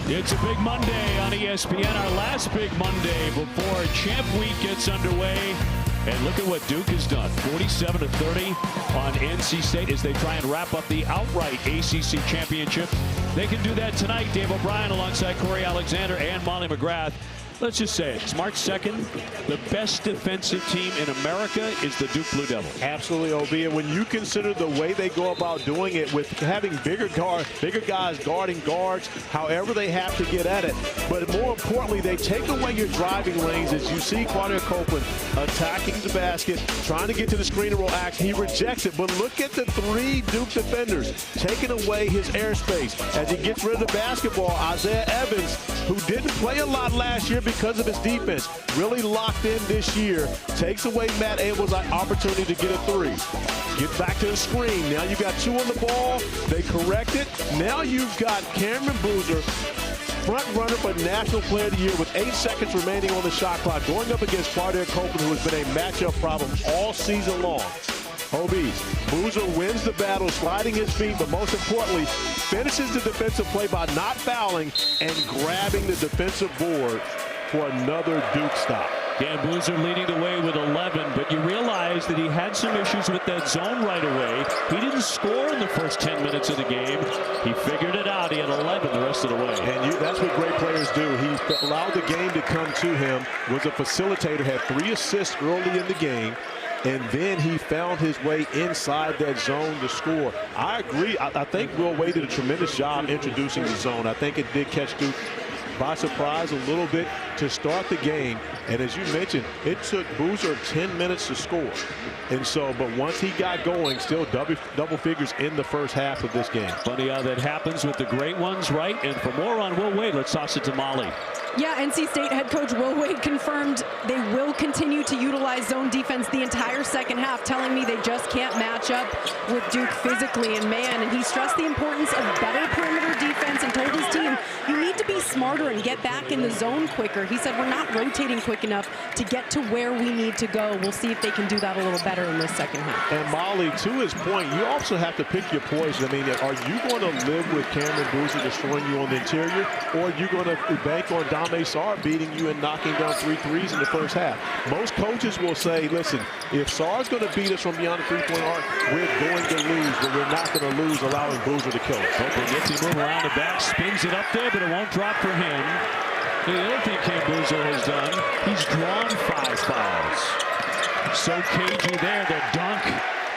It's a big Monday on ESPN, our last big Monday before Champ Week gets underway. And look at what Duke has done, 47-30 on NC State as they try and wrap up the outright ACC championship. They can do that tonight. Dave O'Brien alongside Corey Alexander and Molly McGrath. Let's just say it. It's March 2nd. The best defensive team in America is the Duke Blue Devils. Absolutely, OB. And when you consider the way they go about doing it with having bigger guys guarding guards, however they have to get at it. But more importantly, they take away your driving lanes as you see Quadria Copeland attacking the basket, trying to get to the screen and roll action. He rejects it. But look at the 3 Duke defenders taking away his airspace. As he gets rid of the basketball, Isaiah Evans, who didn't play a lot last year because of his defense, really locked in this year, takes away Matt Abel's opportunity to get a 3. Get back to the screen. Now you've got 2 on the ball. They correct it. Now you've got Cameron Boozer, front runner for National Player of the Year with 8 seconds remaining on the shot clock, going up against Quadria Copeland, who has been a matchup problem all season long. OBs, Boozer wins the battle, sliding his feet, but most importantly, finishes the defensive play by not fouling and grabbing the defensive board for another Duke stop. Dan Boozer leading the way with 11, but you realize that he had some issues with that zone right away. He didn't score in the first 10 minutes of the game. He figured it out. He had 11 the rest of the way. And that's what great players do. He allowed the game to come to him, was a facilitator, had 3 assists early in the game, and then he found his way inside that zone to score. I agree. I think Will Wade did a tremendous job introducing the zone. I think it did catch Duke by surprise a little bit to start the game. And as you mentioned, it took Boozer 10 minutes to score. And so, but once he got going, still double figures in the first half of this game. Funny how that happens with the great ones, right? And for more on Will Wade, let's toss it to Molly. Yeah, NC State head coach Will Wade confirmed they will continue to utilize zone defense the entire second half, telling me they just can't match up with Duke physically and man. And he stressed the importance of better perimeter defense and told his team, you need to be smarter and get back in the zone quicker. He said we're not rotating quick enough to get to where we need to go. We'll see if they can do that a little better in this second half. And Molly, to his point, you also have to pick your poison. I mean, are you going to live with Cameron Boozer destroying you on the interior, or are you going to bank on Dame Sarr beating you and knocking down 3 threes in the first half? Most coaches will say, listen, if Sarr's going to beat us from beyond the three-point arc, we're going to lose, but we're not going to lose allowing Boozer to kill us. Open gets him move around the back, spins it up there, but it won't drop for him. The other thing Cam Boozer has done, he's drawn 5 fouls. So cagey there, the dunk.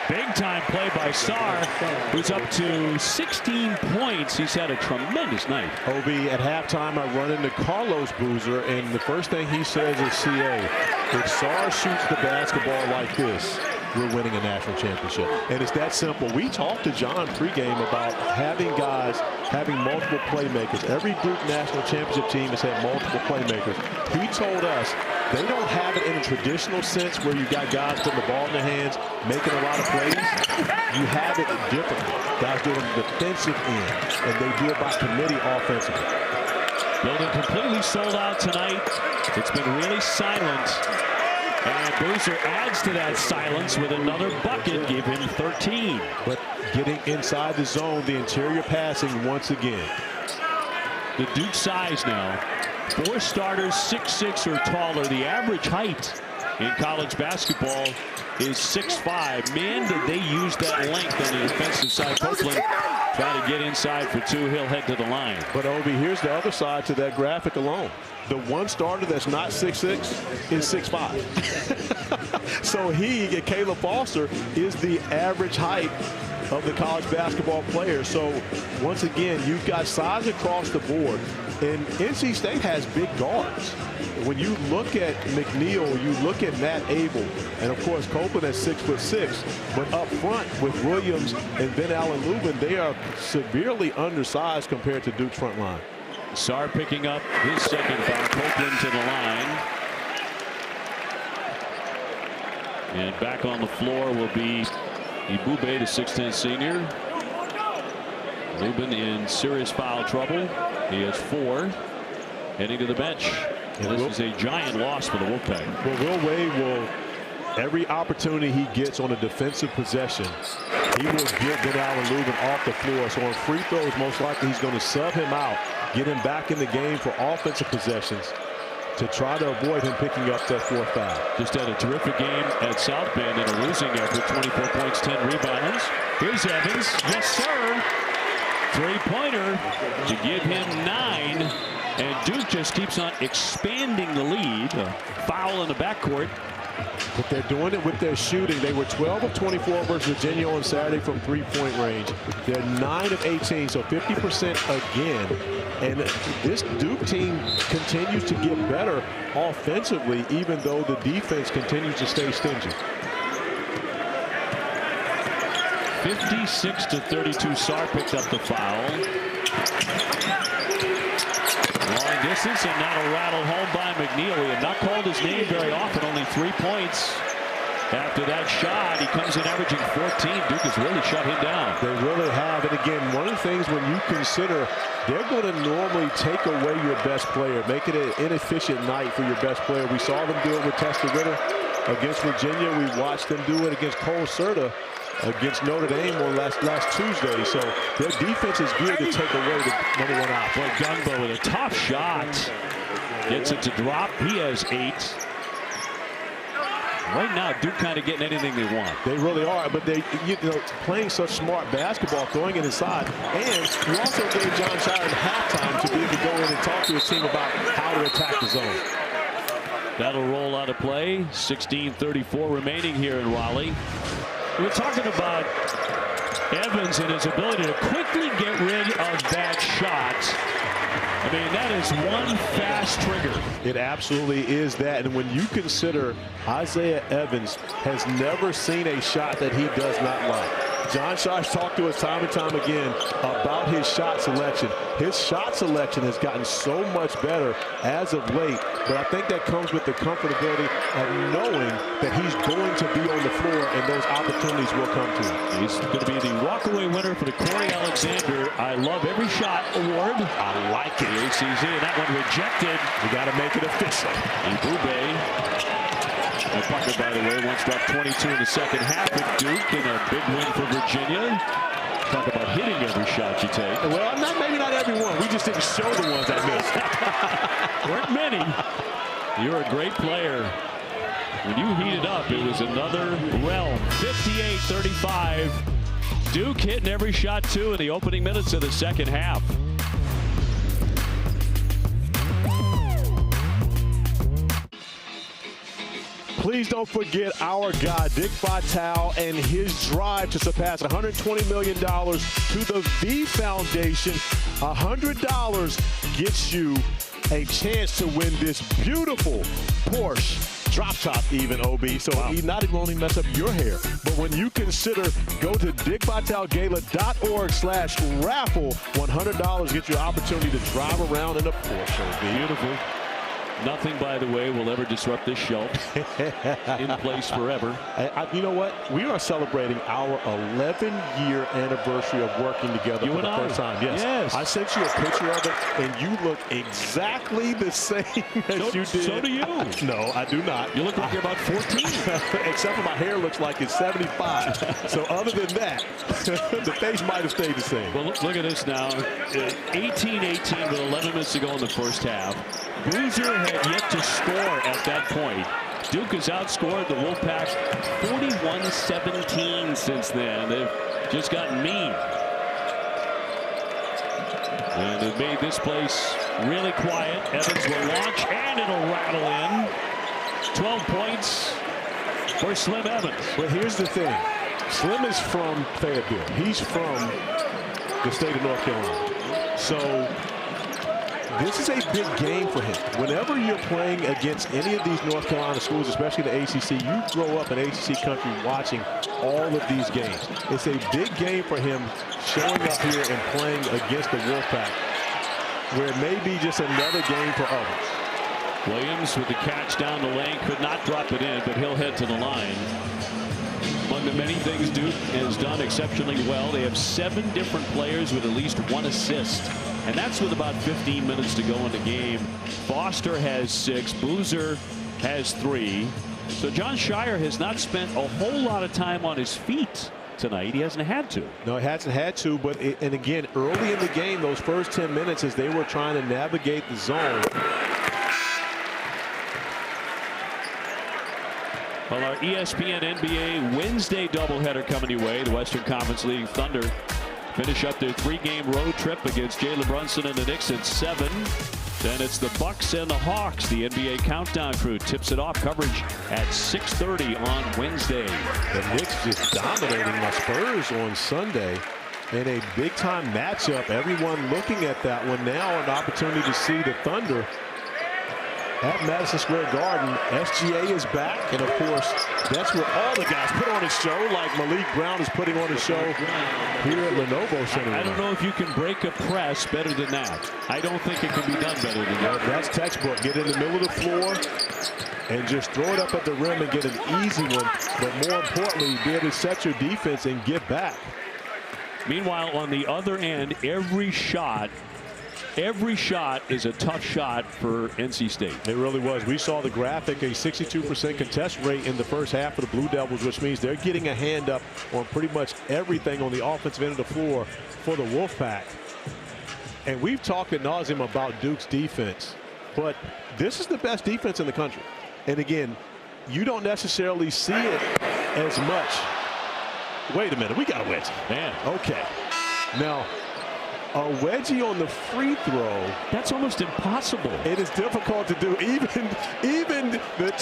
Big time play by Sarr, who's up to 16 points. He's had a tremendous night. Obi, at halftime, I run into Carlos Boozer, and the first thing he says is, CA, if Sarr shoots the basketball like this, we're winning a national championship. And it's that simple. We talked to John pregame about having guys having multiple playmakers. Every Duke national championship team has had multiple playmakers. He told us they don't have it in a traditional sense where you got guys putting the ball in their hands, making a lot of plays. You have it differently. Guys do it on the defensive end, and they do it by committee offensively. Building completely sold out tonight. It's been really silent. And Boozer adds to that silence with another bucket, give him 13. But getting inside the zone, the interior passing once again. The Duke size now. 4 starters, 6'6" or taller. The average height in college basketball is 6'5". Man, did they use that length on the defensive side. Copeland trying to get inside for 2. He'll head to the line. But, Obi, here's the other side to that graphic alone. The one starter that's not 6'6" is 6'5". So Caleb Foster, is the average height of the college basketball player. So, once again, you've got size across the board. And NC State has big guards. When you look at McNeil, you look at Matt Abel, and of course Copeland at 6'6", but up front with Williams and Ben Allen Lubin, they are severely undersized compared to Duke's front line. Sarr picking up his second foul. Copeland to the line. And back on the floor will be Ibube, the 6'10" senior. Lubin in serious foul trouble. He has 4. Heading to the bench. And this is a giant loss for the Wolfpack. Well, Will Wade will, every opportunity he gets on a defensive possession, he will get Ben Allen Lubin off the floor. So on free throws, most likely he's going to sub him out, get him back in the game for offensive possessions to try to avoid him picking up that 4th foul. Just had a terrific game at South Bend in a losing effort. 24 points, 10 rebounds. Here's Evans. Yes, sir. 3-pointer to give him 9. And Duke just keeps on expanding the lead. A foul in the backcourt. But they're doing it with their shooting. They were 12 of 24 versus Virginia on Saturday from 3-point range. They're 9 of 18, so 50% again. And this Duke team continues to get better offensively, even though the defense continues to stay stingy. 56-32. Sarr picked up the foul. Long distance, and now rattled home by McNeil. He had not called his name very often, only 3 points. After that shot, he comes in averaging 14. Duke has really shut him down. They really have. And again, one of the things when you consider they're going to normally take away your best player, make it an inefficient night for your best player. We saw them do it with Testa Ritter against Virginia. We watched them do it against Cole Serta against Notre Dame on last Tuesday. So their defense is geared to take away the #1 out. Boy, Gungbo with a tough shot. Gets it to drop. He has 8. Right now, Duke kind of getting anything they want. They really are, but they, playing such smart basketball, throwing it inside. And you also gave John Shire halftime to be able to go in and talk to his team about how to attack the zone. That'll roll out of play. 16:34 remaining here in Raleigh. We're talking about Evans and his ability to quickly get rid of that shot. I mean, that is one fast trigger. It absolutely is that. And when you consider Isaiah Evans has never seen a shot that he does not like. John Shire's talked to us time and time again about his shot selection. His shot selection has gotten so much better as of late, but I think that comes with the comfortability of knowing that he's going to be on the floor and those opportunities will come to him. He's going to be the walkaway winner for the Corey Alexander I Love Every Shot Award. I like it. The ACC, and that one rejected. We got to make it official. Ibube. That bucket, by the way, once dropped 22 in the second half at Duke, and a big win for Virginia. Talk about hitting every shot you take. Well, maybe not every one. We just didn't show the ones I missed. Weren't many. You're a great player. When you heated up, it was another realm. 58-35. Duke hitting every shot, too, in the opening minutes of the second half. Please don't forget our guy, Dick Vitale, and his drive to surpass $120 million to the V Foundation. $100 gets you a chance to win this beautiful Porsche drop top even, OB. So he not even only mess up your hair, but when you consider, go to dickvitalegala.org/raffle. $100 gets you an opportunity to drive around in a Porsche, OB. Beautiful. Nothing, by the way, will ever disrupt this shelf. In place forever. You know what? We are celebrating our 11-year anniversary of working together for the first time. Yes. I sent you a picture of it, and you look exactly the same as you did. So do you. No, I do not. You look like you're about 14. Except for my hair looks like it's 75. So other than that, the face might have stayed the same. Well, look at this now. 18-18 with 11 minutes to go in the first half. Boozer had yet to score at that point. Duke has outscored the Wolfpack 41-17 since then. They've just gotten mean. And they've made this place really quiet. Evans will launch, and it'll rattle in. 12 points for Slim Evans. But here's the thing. Slim is from Fayetteville. He's from the state of North Carolina. So this is a big game for him. Whenever you're playing against any of these North Carolina schools, especially the ACC, you grow up in ACC country watching all of these games. It's a big game for him showing up here and playing against the Wolfpack, where it may be just another game for others. Williams with the catch down the lane, could not drop it in, but he'll head to the line. Among the many things Duke has done exceptionally well, they have 7 different players with at least 1 assist. And that's with about 15 minutes to go in the game. Foster has 6. Boozer has 3. So John Shire has not spent a whole lot of time on his feet tonight. He hasn't had to. No, he hasn't had to. But and again, early in the game, those first 10 minutes, as they were trying to navigate the zone. Well, our ESPN NBA Wednesday doubleheader coming your way. The Western Conference leading Thunder finish up their 3-game road trip against Jalen Brunson and the Knicks at 7. Then it's the Bucks and the Hawks. The NBA Countdown crew tips it off. Coverage at 6:30 on Wednesday. The Knicks just dominating the Spurs on Sunday in a big-time matchup. Everyone looking at that one now, an opportunity to see the Thunder at Madison Square Garden. SGA is back, and of course, that's where all the guys put on a show, like Malik Brown is putting on a show here at Lenovo Center. I don't know if you can break a press better than that. I don't think it can be done better than that. That's textbook. Get in the middle of the floor and just throw it up at the rim and get an easy one, but more importantly, be able to set your defense and get back. Meanwhile, on the other end, every shot is a tough shot for NC State. It really was. We saw the graphic, a 62% contest rate in the first half of the Blue Devils, which means they're getting a hand up on pretty much everything on the offensive end of the floor for the Wolfpack. And we've talked ad nauseum about Duke's defense, but this is the best defense in the country. And again, you don't necessarily see it as much. Wait a minute, we got a wedgie. Man. Okay. Now, a wedgie on the free throw. That's almost impossible. It is difficult to do, even to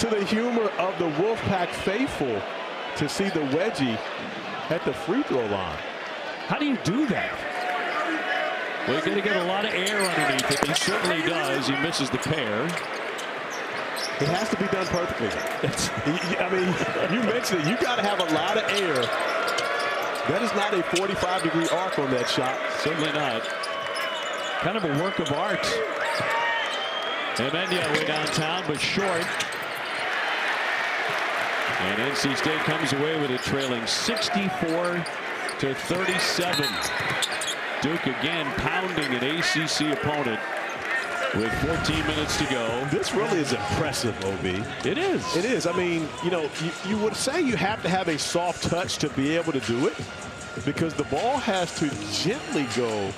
the humor of the Wolfpack faithful, to see the wedgie at the free throw line. How do you do that? Well, you're going to get a lot of air underneath it. He certainly does. He misses the pair. It has to be done perfectly. I mean, you mentioned it. You got to have a lot of air That is not a 45-degree arc on that shot. Certainly not. Kind of a work of art. Emenya way downtown, but short. And NC State comes away with it, trailing 64-37. Duke again pounding an ACC opponent with 14 minutes to go. This really is impressive, OB. It is. It is. I mean, you know, you would say you have to have a soft touch to be able to do it, because the ball has to gently go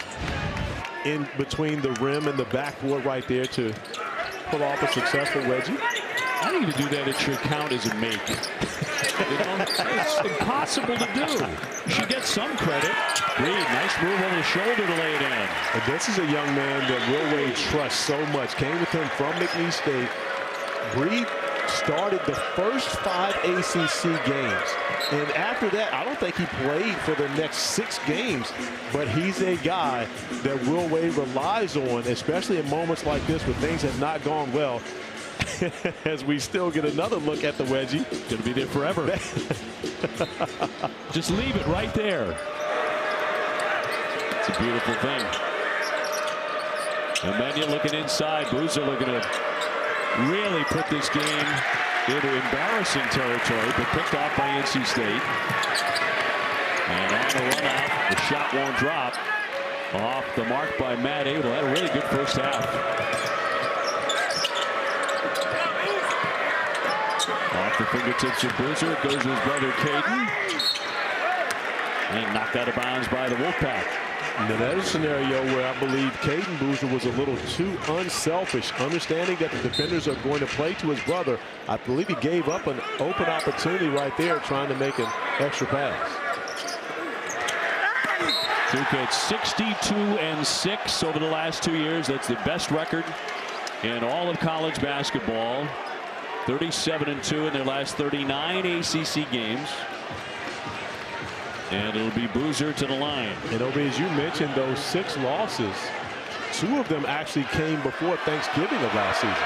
in between the rim and the backboard right there to pull off a successful wedgie. I need to do that. It should count as a make. You know, it's impossible to do. You should get some credit. Reed, nice move over the shoulder to lay it in. And this is a young man that Will Wade trusts so much. Came with him from McNeese State. Reed started the first 5 ACC games. And after that, I don't think he played for the next 6 games. But he's a guy that Will Wade relies on, especially in moments like this when things have not gone well. As we still get another look at the wedgie. Gonna be there forever. Just leave it right there. It's a beautiful thing. Emenya looking inside. Boozer looking to really put this game into embarrassing territory, but picked off by NC State. And on the run out, the shot won't drop. Off the mark by Matt Abel. Had a really good first half. Off the fingertips of Boozer. It goes to his brother Caden. And knocked out of bounds by the Wolfpack. Now that is a scenario where I believe Caden Boozer was a little too unselfish, understanding that the defenders are going to play to his brother. I believe he gave up an open opportunity right there, trying to make an extra pass. Duke at 62-6 over the last 2 years. That's the best record in all of college basketball. 37-2 in their last 39 ACC games. And it'll be Boozer to the line. And OB, as you mentioned, those 6 losses, 2 of them actually came before Thanksgiving of last season.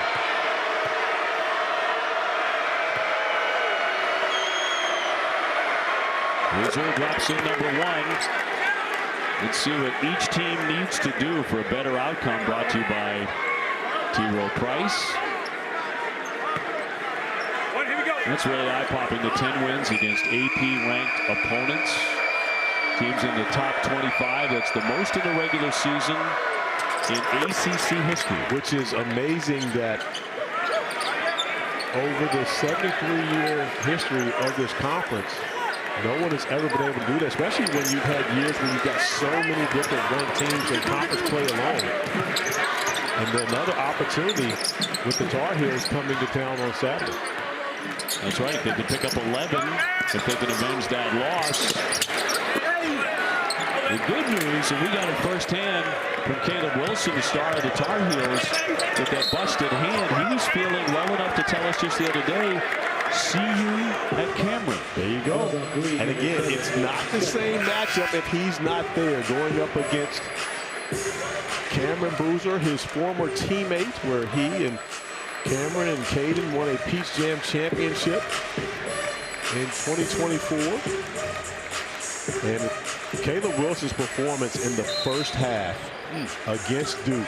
Boozer drops in number 1. Let's see what each team needs to do for a better outcome. Brought to you by T. Rowe Price. That's really eye-popping. The 10 wins against AP-ranked opponents. Teams in the top 25. That's the most in the regular season in ACC history. Which is amazing that over the 73-year history of this conference, no one has ever been able to do that, especially when you've had years where you've got so many different ranked teams in conference play alone. And then another opportunity with the Tar Heels coming to town on Saturday. That's right. They can pick up 11 if they can avenge that loss. The good news, and we got it firsthand from Caleb Wilson, the star of the Tar Heels, with that busted hand. He was feeling well enough to tell us just the other day, see you at Cameron. There you go. And again, it's not the same matchup if he's not there, going up against Cameron Boozer, his former teammate, where he and Cameron and Caden won a Peach Jam championship in 2024. And Caleb Wilson's performance in the first half against Duke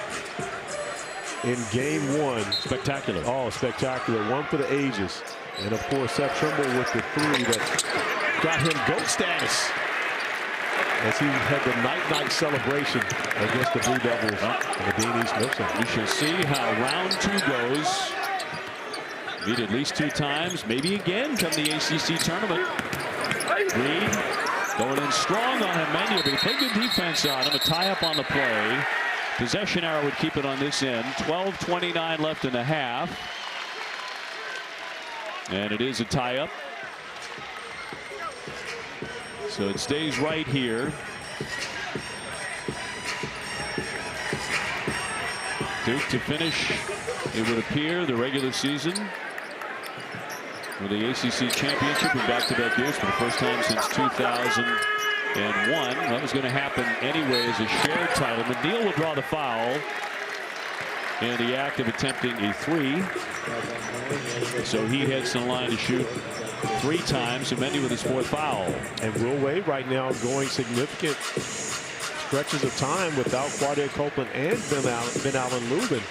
in game 1. Spectacular. Oh, spectacular. One for the ages. And of course, Seth Trimble with the 3 that got him GOAT status as he had the night-night celebration against the Blue Devils and the Dean East Milton. We shall see how round 2 goes. Meet at least 2 times, maybe again come the ACC tournament. Reed going in strong on Emenya, but he played good defense on him. A tie-up on the play. Possession arrow would keep it on this end. 12:29 left in the half. And it is a tie-up. So it stays right here. Duke to finish, it would appear, the regular season with the ACC championship in back-to-back years for the first time since 2001. That was going to happen anyway as a shared title. McNeil will draw the foul in the act of attempting a 3. So he heads to the line to shoot 3 times, and many with his 4th foul. And Will Wade right now going significant stretches of time without Quade Copeland and Ben Allen Lubin.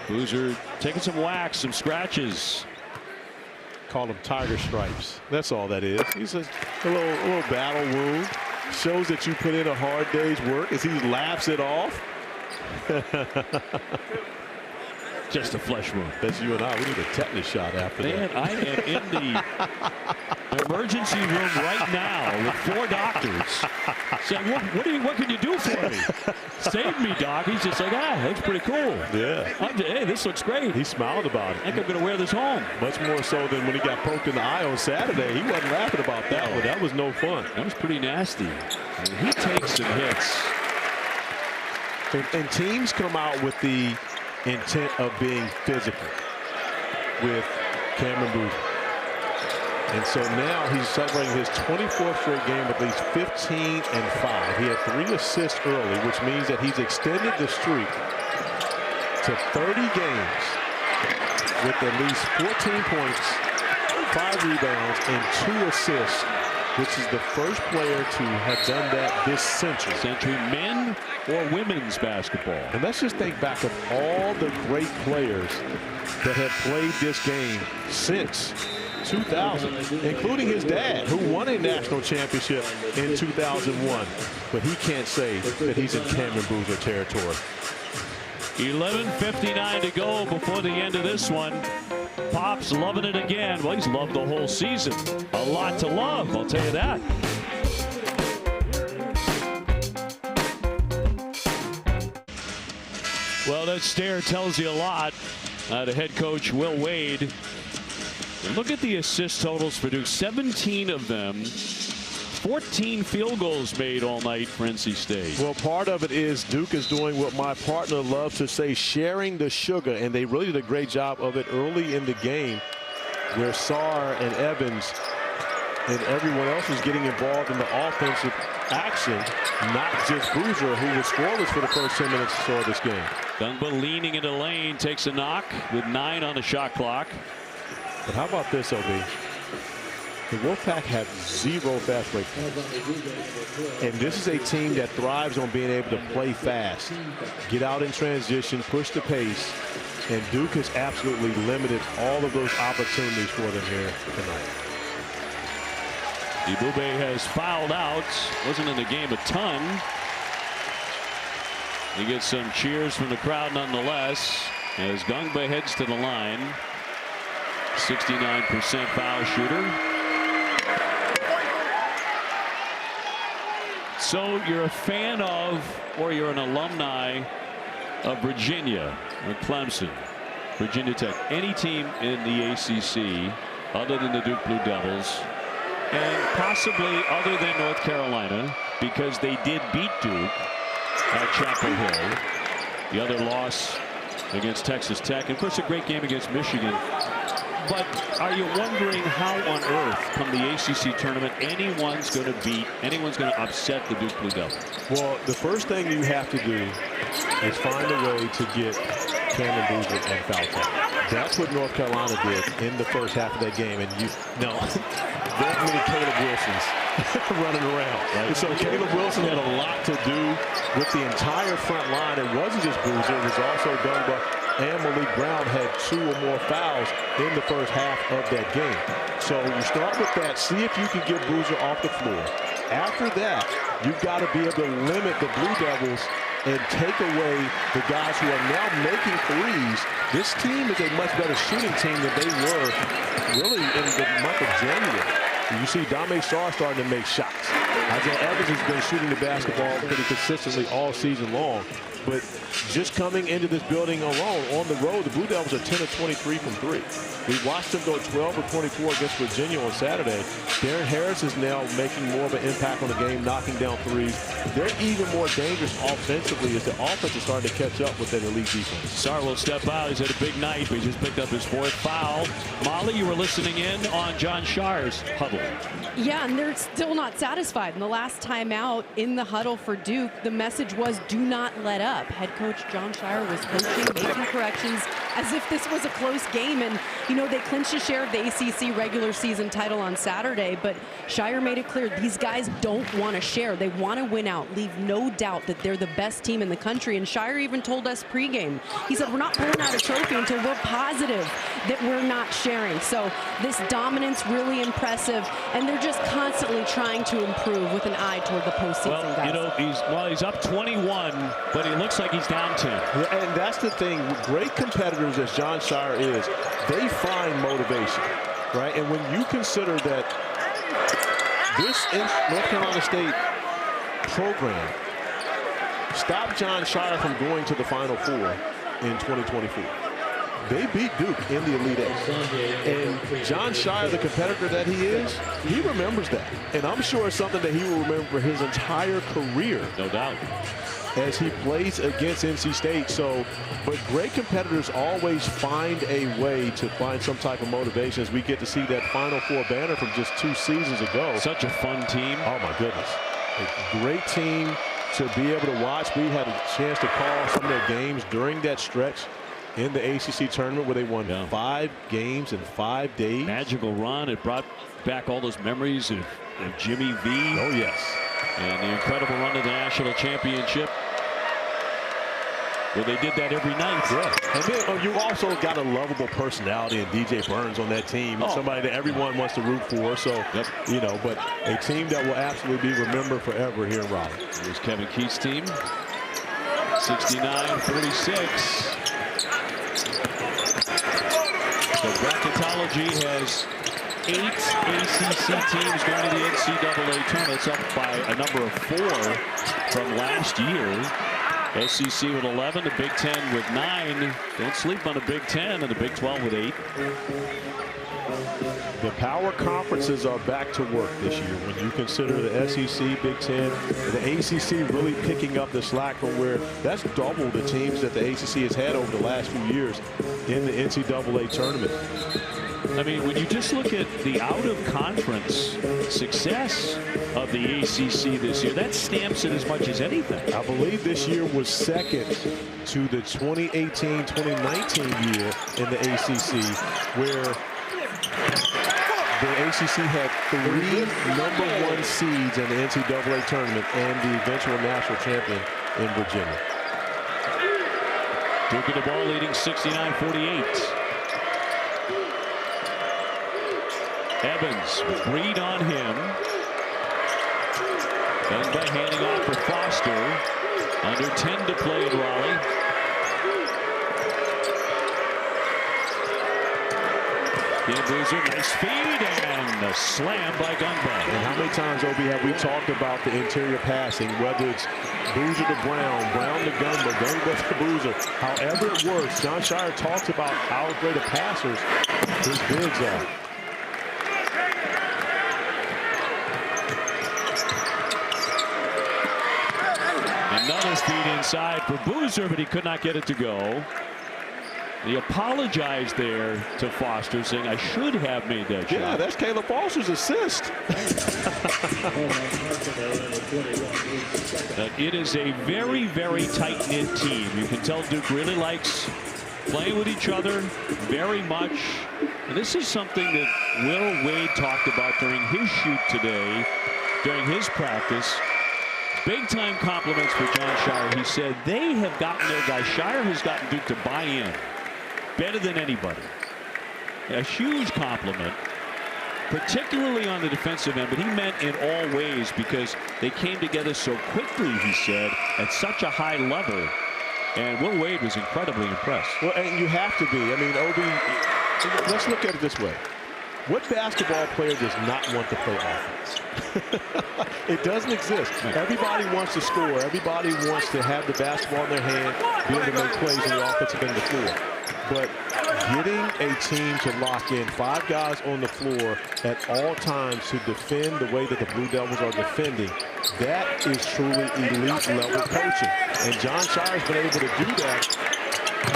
Boozer taking some whacks, some scratches. Call them tiger stripes. That's all that is. He's a little battle wound. Shows that you put in a hard day's work as he laughs it off. Just a flesh wound. That's you and I. We need a tetanus shot after that. I am in the emergency room right now with 4 doctors saying, what can you do for me? Save me, doc. He's just like, that's pretty cool. Yeah. Hey, this looks great. He smiled about it. I think I'm going to wear this home. Much more so than when he got poked in the eye on Saturday. He wasn't laughing about that one. That was no fun. That was pretty nasty. I mean, he takes some hits. And teams come out with the intent of being physical with Cameron Boozer. And so now he's celebrating his 24th straight game with at least 15 and 5. He had 3 assists early, which means that he's extended the streak to 30 games with at least 14 points, 5 rebounds, and 2 assists, which is the first player to have done that this century. Men or women's basketball. And let's just think back of all the great players that have played this game since 2000, including his dad, who won a national championship in 2001. But he can't say that he's in Cameron Boozer territory. 11:59 to go before the end of this one. Pop's loving it again. Well, he's loved the whole season. A lot to love, I'll tell you that. Well, that stare tells you a lot. The head coach, Will Wade. And look at the assist totals for Duke. 17 of them. 14 field goals made all night for NC State. Well, part of it is Duke is doing what my partner loves to say, sharing the sugar. And they really did a great job of it early in the game, where Sarr and Evans and everyone else was getting involved in the offensive action, not just Boozer, who was scoreless for the first 10 minutes or so of this game. Gungba leaning into the lane, takes a knock with 9 on the shot clock. But how about this, OB? The Wolfpack have 0 fast break points. And this is a team that thrives on being able to play fast, get out in transition, push the pace. And Duke has absolutely limited all of those opportunities for them here tonight. Ibube has fouled out. Wasn't in the game a ton. He gets some cheers from the crowd nonetheless as Gungba heads to the line. 69% foul shooter. So you're a fan of, or you're an alumni of Virginia or Clemson, Virginia Tech, any team in the ACC other than the Duke Blue Devils, and possibly other than North Carolina, because they did beat Duke at Chapel Hill. The other loss against Texas Tech, and of course a great game against Michigan. But are you wondering how on earth, come the ACC tournament, anyone's going to upset the Duke Blue Devils? Well, the first thing you have to do is find a way to get Cameron Boozer and foul trouble. That's what North Carolina did in the first half of that game. And that many Caleb Wilsons running around. Right? And so Caleb Wilson had a lot to do with the entire front line. It wasn't just Boozer, it was also Gungba, and Malik Brown had 2 or more fouls in the first half of that game. So you start with that, see if you can get Boozer off the floor. After that, you've got to be able to limit the Blue Devils and take away the guys who are now making threes. This team is a much better shooting team than they were really in the month of January. You see Dame Sarr starting to make shots. Isaiah Evans has been shooting the basketball pretty consistently all season long. But just coming into this building alone, on the road, the Blue Devils are 10 of 23 from 3. We watched them go 12 of 24 against Virginia on Saturday. Darren Harris is now making more of an impact on the game, knocking down threes. They're even more dangerous offensively as the offense is starting to catch up with that elite defense. Sarr will step out. He's had a big night, but he just picked up his 4th foul. Molly, you were listening in on John Shire's huddle. Yeah, and they're still not satisfied. In the last time out in the huddle for Duke, the message was do not let up. Head coach John Shire was coaching, making corrections, as if this was a close game. And, you know, they clinched a share of the ACC regular season title on Saturday, but Shire made it clear these guys don't want to share. They want to win out, leave no doubt that they're the best team in the country. And Shire even told us pregame, he said, we're not pulling out a trophy until we're positive that we're not sharing. So this dominance really impressive, and they're just constantly trying to improve with an eye toward the postseason, guys. You know, he's up 21, but he looks like he's down 10. Yeah, and that's the thing. Great competitors, as Jon Scheyer is, they find motivation, right? And when you consider that this North Carolina State program stopped Jon Scheyer from going to the Final Four in 2024. They beat Duke in the Elite Eight. And Jon Scheyer, the competitor that he is, he remembers that. And I'm sure it's something that he will remember for his entire career. No doubt. As he plays against NC State. So, but great competitors always find a way to find some type of motivation, as we get to see that Final Four banner from just 2 seasons ago. Such a fun team. Oh, my goodness. A great team to be able to watch. We had a chance to call some of their games during that stretch in the ACC tournament where they won 5 games in 5 days. Magical run. It brought back all those memories of Jimmy V. Oh, yes. And the incredible run to the national championship, where they did that every night. Yeah. And then you also got a lovable personality in DJ Burns on that team. Somebody that everyone wants to root for. So, you know, but a team that will absolutely be remembered forever here in Raleigh. Here's Kevin Keith's team. 69-46. So bracketology has 8 ACC teams going to the NCAA tournament. It's up by a number of 4 from last year. SEC with 11, the Big Ten with 9. Don't sleep on the Big Ten, and the Big 12 with 8. The power conferences are back to work this year. When you consider the SEC, Big Ten, the ACC really picking up the slack from where that's double the teams that the ACC has had over the last few years in the NCAA tournament. I mean, when you just look at the out-of-conference success of the ACC this year, that stamps it as much as anything. I believe this year was second to the 2018-2019 year in the ACC, where the ACC had 3 #1 seeds in the NCAA tournament and the eventual national champion in Virginia. Duke of the ball leading 69-48. Evans with Reed on him. Then by handing off for Foster. Under 10 to play in Raleigh. Boozer, nice feed, and a slam by Gunball. And how many times, Obi, have we talked about the interior passing, whether it's Boozer to Brown, Brown to Gunball, Gunball to Boozer. However it works, Jon Scheyer talks about how great of passers his bigs are. Another feed inside for Boozer, but he could not get it to go. He apologized there to Foster, saying, I should have made that shot. Yeah, that's Caleb Foster's assist. It is a very, very tight-knit team. You can tell Duke really likes playing with each other very much. And this is something that Will Wade talked about during his shoot today, during his practice. Big-time compliments for Jon Scheyer. He said they have gotten their guy. Scheyer has gotten Duke to buy in better than anybody. A huge compliment, particularly on the defensive end, but he meant in all ways because they came together so quickly, he said, at such a high level. And Will Wade was incredibly impressed. Well, and you have to be. I mean, Obi, let's look at it this way. What basketball player does not want to play offense? It doesn't exist. Everybody wants to score. Everybody wants to have the basketball in their hand, be able to make plays in the offensive end of the floor. But getting a team to lock in 5 guys on the floor at all times to defend the way that the Blue Devils are defending, that is truly elite level coaching. And Jon Scheyer's been able to do that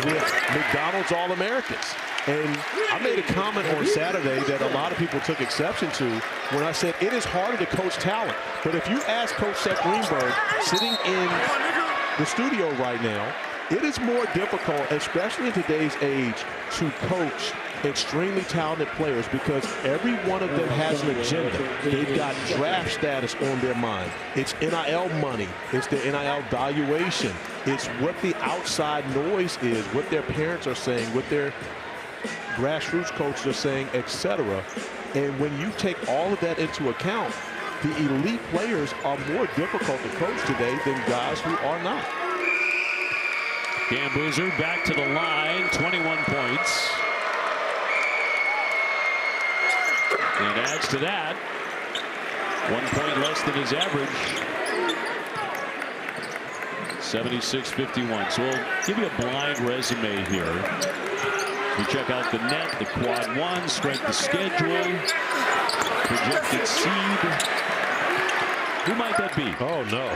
with McDonald's All-Americans. And I made a comment on Saturday that a lot of people took exception to when I said it is harder to coach talent. But if you ask Coach Seth Greenberg, sitting in the studio right now, It is more difficult, especially in today's age, to coach extremely talented players because every one of them has an agenda. They've got draft status on their mind. It's NIL money. It's the NIL valuation. It's what the outside noise is, what their parents are saying, what their grassroots coaches are saying, etc. And when you take all of that into account, the elite players are more difficult to coach today than guys who are not. Cam Boozer back to the line, 21 points. And adds to that, 1 point less than his average. 76-51. So we'll give you a blind resume here. We check out the net, the quad one, strength of schedule, projected seed. Who might that be? Oh, no.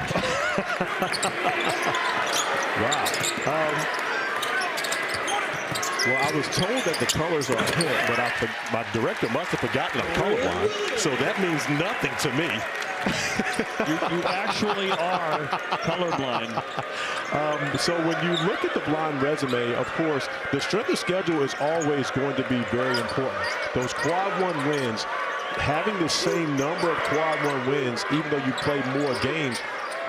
Wow. Well, I was told that the colors are a hint, but my director must have forgotten I'm colorblind, so that means nothing to me. You actually are colorblind. So when you look at the blind resume, of course, the strength of schedule is always going to be very important. Those quad one wins, having the same number of quad one wins, even though you play more games,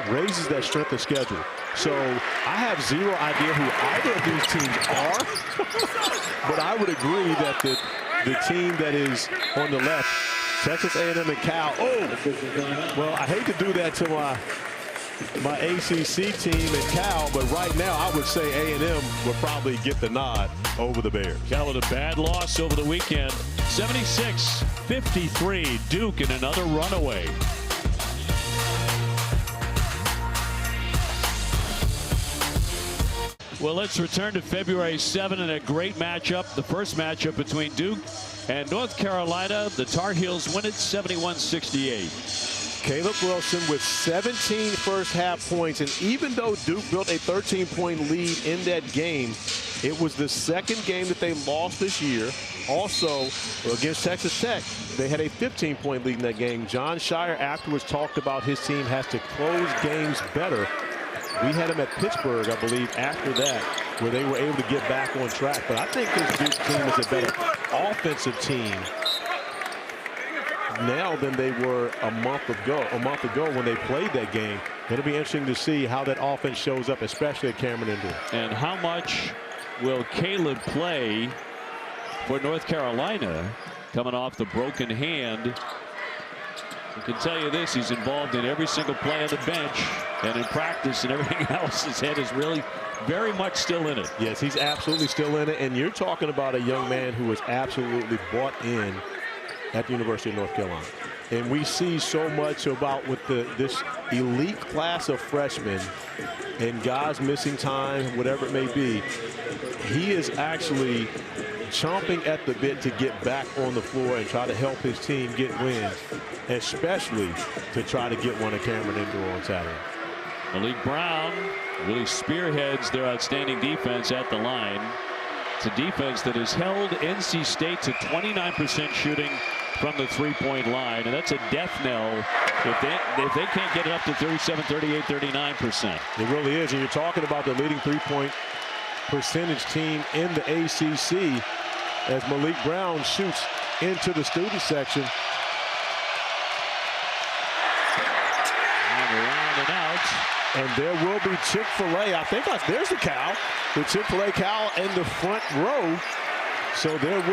raises that strength of schedule. So I have zero idea who either of these teams are, but I would agree that the team that is on the left, Texas A&M and Cal. Oh, well, I hate to do that to my ACC team and Cal, but right now I would say A&M will probably get the nod over the Bears. Cal with a bad loss over the weekend. 76-53, Duke in another runaway. Well, let's return to February 7 and a great matchup. The first matchup between Duke and North Carolina. The Tar Heels win it 71-68. Caleb Wilson with 17 first half points, and even though Duke built a 13-point lead in that game, it was the second game that they lost this year. Also, against Texas Tech, they had a 15-point lead in that game. John Shire afterwards talked about his team has to close games better. We had him at Pittsburgh, I believe, after that, where they were able to get back on track. But I think this Duke team is a better offensive team now than they were a month ago when they played that game. It'll be interesting to see how that offense shows up, especially at Cameron Indoor. And how much will Caleb play for North Carolina coming off the broken hand? I can tell you this, he's involved in every single play on the bench and in practice and everything else. His head is really very much still in it. Yes, he's absolutely still in it. And you're talking about a young man who is absolutely bought in at the University of North Carolina. And we see so much about with this elite class of freshmen and guys missing time, whatever it may be. He is actually chomping at the bit to get back on the floor and try to help his team get wins, especially to try to get one at Cameron Indoor on Saturday. Malik Brown really spearheads their outstanding defense at the line. It's a defense that has held NC State to 29% shooting from the three-point line, and that's a death knell if they can't get it up to 37, 38, 39%. It really is, and you're talking about the leading three-point percentage team in the ACC as Malik Brown shoots into the student section. And around and out. And there will be Chick-fil-A. I think there's the Cal. The Chick-fil-A Cal in the front row. So that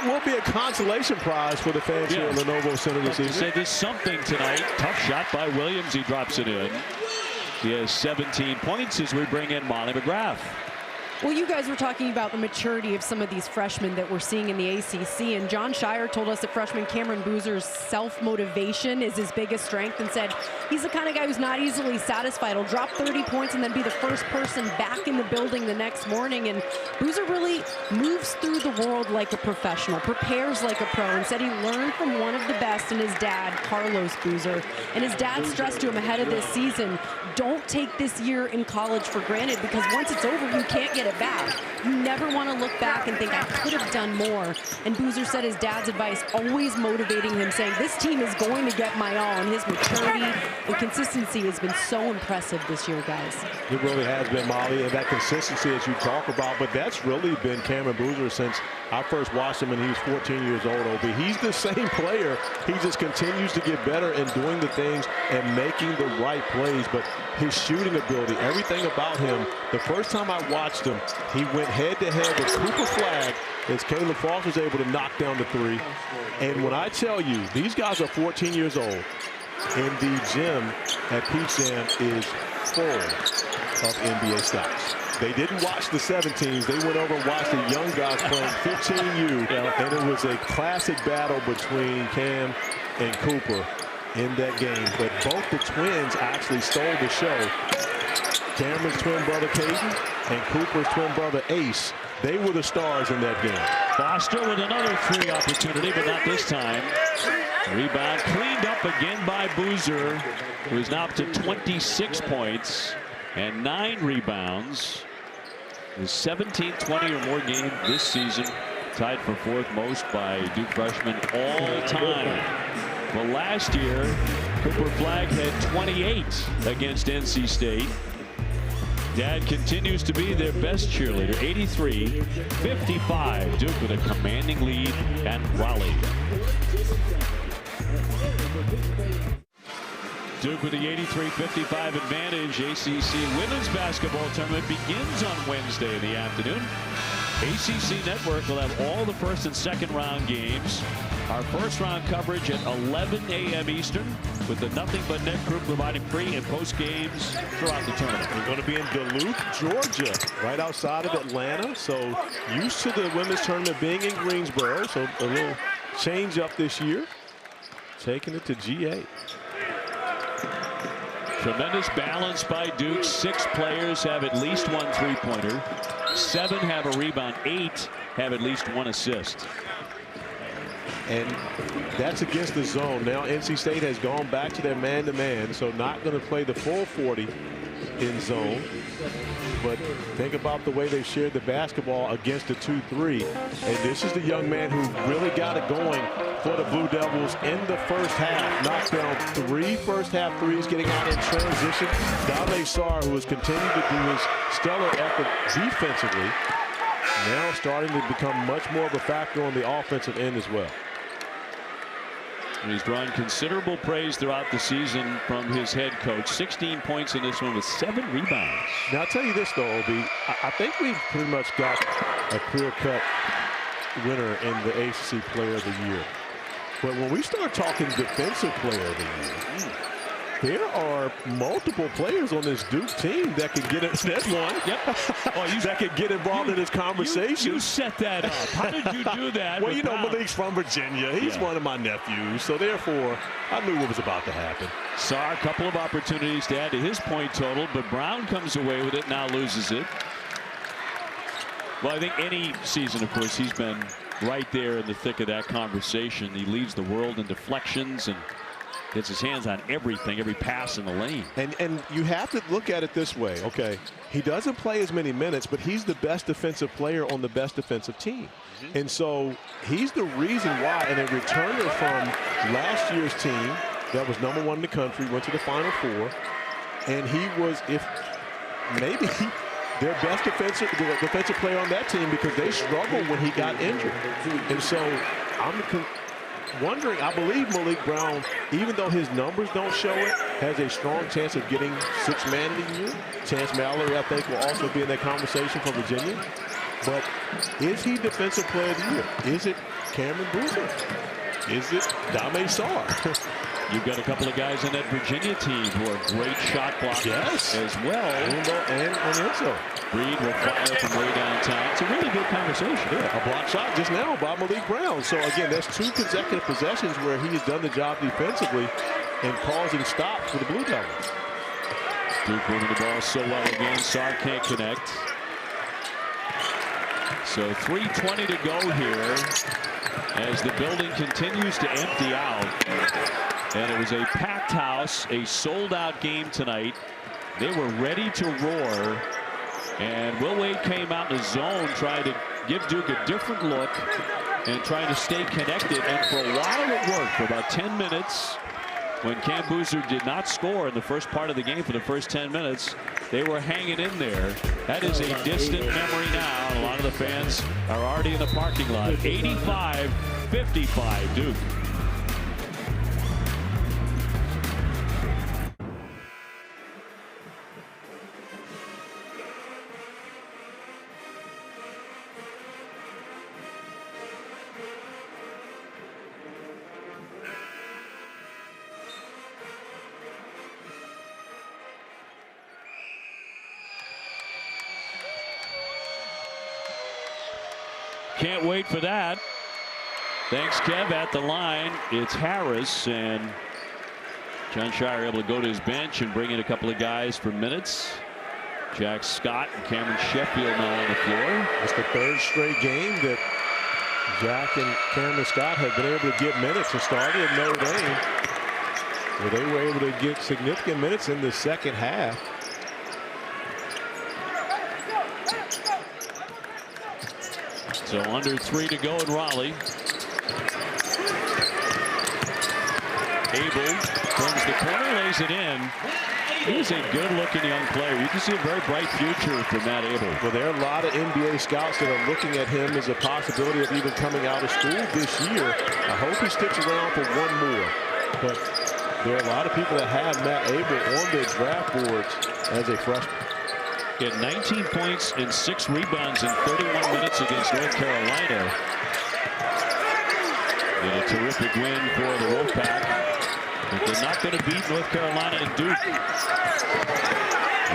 will be a consolation prize for the fans here at Lenovo Center this evening. Say there's something tonight. Tough shot by Williams. He drops it in. He has 17 points as we bring in Molly McGrath. Well, you guys were talking about the maturity of some of these freshmen that we're seeing in the ACC, and John Shire told us that freshman Cameron Boozer's self-motivation is his biggest strength and said he's the kind of guy who's not easily satisfied. He'll drop 30 points and then be the first person back in the building the next morning, and Boozer really moves through the world like a professional, prepares like a pro, and said he learned from one of the best in his dad, Carlos Boozer. And his dad stressed to him ahead of this season, don't take this year in college for granted, because once it's over, you can't get it it bad. You never want to look back and think, I could have done more. And Boozer said his dad's advice, always motivating him, saying, this team is going to get my all. And his maturity and consistency has been so impressive this year, guys. It really has been, Molly, and that consistency as you talk about, but that's really been Cameron Boozer since I first watched him when he was 14 years old, OB. He's the same player. He just continues to get better in doing the things and making the right plays, but his shooting ability, everything about him, the first time I watched him, he went head-to-head with Cooper Flagg as Caleb Frost was able to knock down the three. And when I tell you, these guys are 14 years old, and the gym at Peach Jam is full of NBA scouts. They didn't watch the 17s. They went over and watched the young guys playing 15U, and it was a classic battle between Cam and Cooper in that game. But both the twins actually stole the show. Cameron's twin brother Caden and Cooper's twin brother Ace, they were the stars in that game. Foster with another three opportunity, but not this time. Rebound cleaned up again by Boozer, who's now up to 26 points and 9 rebounds. His 17th 20 or more game this season, tied for 4th most by Duke freshman all time. Well, last year, Cooper Flagg had 28 against NC State. Dad continues to be their best cheerleader, 83-55. Duke with a commanding lead at Raleigh. Duke with the 83-55 advantage. ACC women's basketball tournament begins on Wednesday in the afternoon. ACC Network will have all the first and second round games. Our first round coverage at 11 a.m. Eastern, with the Nothing But Net crew providing pre and post games throughout the tournament. We're going to be in Duluth, Georgia, right outside of Atlanta. So used to the women's tournament being in Greensboro, so a little change up this year. Taking it to GA. Tremendous balance by Duke. 6 players have at least 1 3-pointer. 7 have a rebound. 8 have at least 1 assist. And that's against the zone. Now NC State has gone back to their man-to-man, so not going to play the full 40 in zone. But think about the way they shared the basketball against the 2-3. And this is the young man who really got it going for the Blue Devils in the first half. Knocked down 3 first-half threes, getting out in transition. Dame Sarr, who has continued to do his stellar effort defensively, now starting to become much more of a factor on the offensive end as well. And he's drawn considerable praise throughout the season from his head coach. 16 points in this one with 7 rebounds. Now, I'll tell you this, though, OB. I think we've pretty much got a clear-cut winner in the ACC Player of the Year. But when we start talking Defensive Player of the Year, there are multiple players on this Duke team that can get it. There's one. Yep. Oh, that could get involved in this conversation. You set that up. How did you do that? Well, you know, Malik's from Virginia. He's one of my nephews. So, therefore, I knew what was about to happen. Saw a couple of opportunities to add to his point total, but Brown comes away with it, now loses it. Well, I think any season, of course, he's been right there in the thick of that conversation. He leads the world in deflections and gets his hands on everything, every pass in the lane. And you have to look at it this way, okay? He doesn't play as many minutes, but he's the best defensive player on the best defensive team. And so he's the reason why, and a returner from last year's team that was #1 in the country, went to the Final Four, and he was, if maybe their best defensive player on that team, because they struggled when he got injured. And so I'm wondering, I believe Malik Brown, even though his numbers don't show it, has a strong chance of getting 6th man of the year. Chance Mallory, I think, will also be in that conversation for Virginia. But is he Defensive Player of the Year? Is it Cameron Boozer? Is it Dame Sarr? You've got a couple of guys on that Virginia team who are great shot blockers as well. And Enzo. Reed will fire from way downtown. It's a really good conversation. Yeah, a block shot just now by Malik Brown. So, again, that's 2 consecutive possessions where he has done the job defensively and causing stops for the Blue Devils. Duke moving the ball so well again. Sarr can't connect. So 3:20 to go here as the building continues to empty out. And it was a packed house, a sold-out game tonight. They were ready to roar And Will Wade came out in the zone, trying to give Duke a different look and trying to stay connected. And for a while it worked. For about 10 minutes, when Cam Boozer did not score in the first part of the game for the first 10 minutes, they were hanging in there. That is a distant memory now. And a lot of the fans are already in the parking lot. 85-55 Duke. Can't wait for that. Thanks, Kev. At the line, it's Harris, and Jon Scheyer able to go to his bench and bring in a couple of guys for minutes. Jack Scott and Cameron Sheffield now on the floor. It's the third straight game that Jack and Cameron Scott have been able to get minutes. It started at Notre Dame, where they were able to get significant minutes in the second half. So under 3 to go in Raleigh. Abel turns the corner, lays it in. He's a good-looking young player. You can see a very bright future for Matt Abel. Well, there are a lot of NBA scouts that are looking at him as a possibility of even coming out of school this year. I hope he sticks around for one more. But there are a lot of people that have Matt Abel on their draft boards as a freshman. He had 19 points and 6 rebounds in 31 minutes against North Carolina. And a terrific win for the Wolfpack. But they're not going to beat North Carolina and Duke.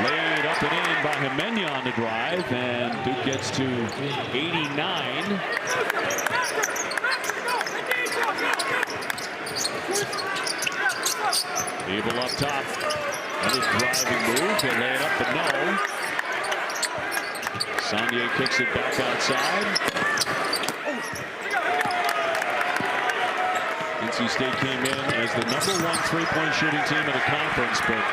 Laid up and in by Jimenez on the drive, and Duke gets to 89. Abel up top. Another driving move. They lay it up, but no. Saunier kicks it back outside. NC State came in as the #1 3-point shooting team in the conference, but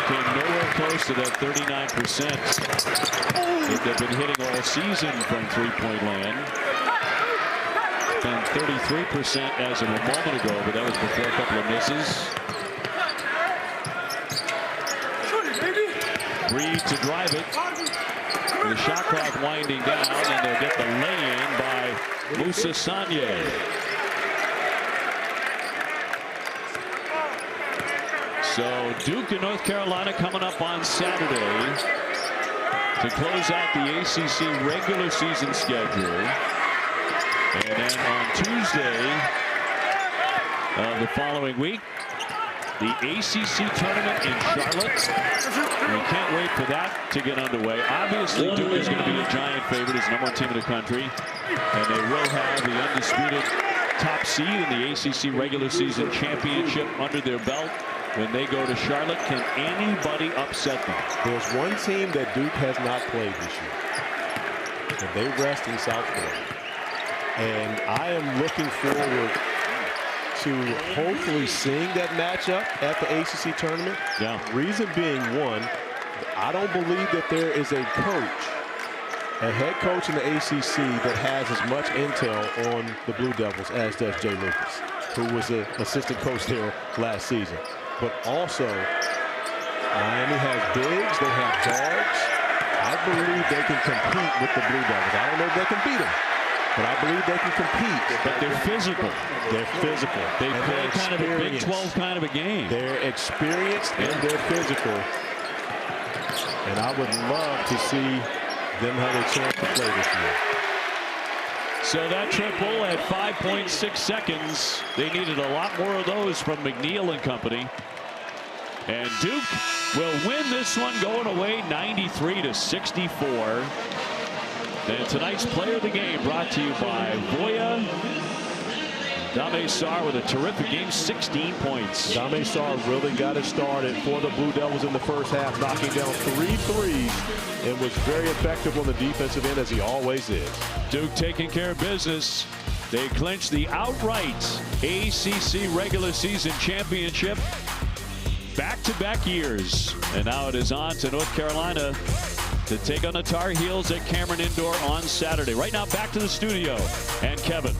came nowhere close to that 39% that they've been hitting all season from three-point land. And 33% as of a moment ago, but that was before a couple of misses. Reed to drive it. The shot clock winding down, and they'll get the lay-in by Moussa Saunier. So Duke and North Carolina coming up on Saturday to close out the ACC regular season schedule. And then on Tuesday of the following week, the ACC tournament in Charlotte. We can't wait for that to get underway. Obviously, Duke is going to be a giant favorite as #1 team in the country. And they will have the undisputed top seed in the ACC regular season championship under their belt when they go to Charlotte. Can anybody upset them? There's one team that Duke has not played this year, and they rest in South Florida. And I am looking forward to hopefully seeing that matchup at the ACC tournament. Yeah. Reason being, one, I don't believe that there is a coach, a head coach in the ACC that has as much intel on the Blue Devils as does Jay Lucas, who was the assistant coach there last season. But also, Miami has bigs, they have guards. I believe they can compete with the Blue Devils. I don't know if they can beat them, but I believe they can compete. But they're physical. They're physical. They play kind of a Big 12 kind of a game. They're experienced and they're physical. And I would love to see them have a chance to play this year. So that triple at 5.6 seconds. They needed a lot more of those from McNeil and company. And Duke will win this one going away 93-64. And tonight's player of the game brought to you by Voya. Dame Sarr with a terrific game, 16 points. Dame Sarr really got it started for the Blue Devils in the first half, knocking down 3 threes and was very effective on the defensive end, as he always is. Duke taking care of business. They clinched the outright ACC regular season championship back-to-back years. And now it is on to North Carolina to take on the Tar Heels at Cameron Indoor on Saturday. Right now, back to the studio and Kevin.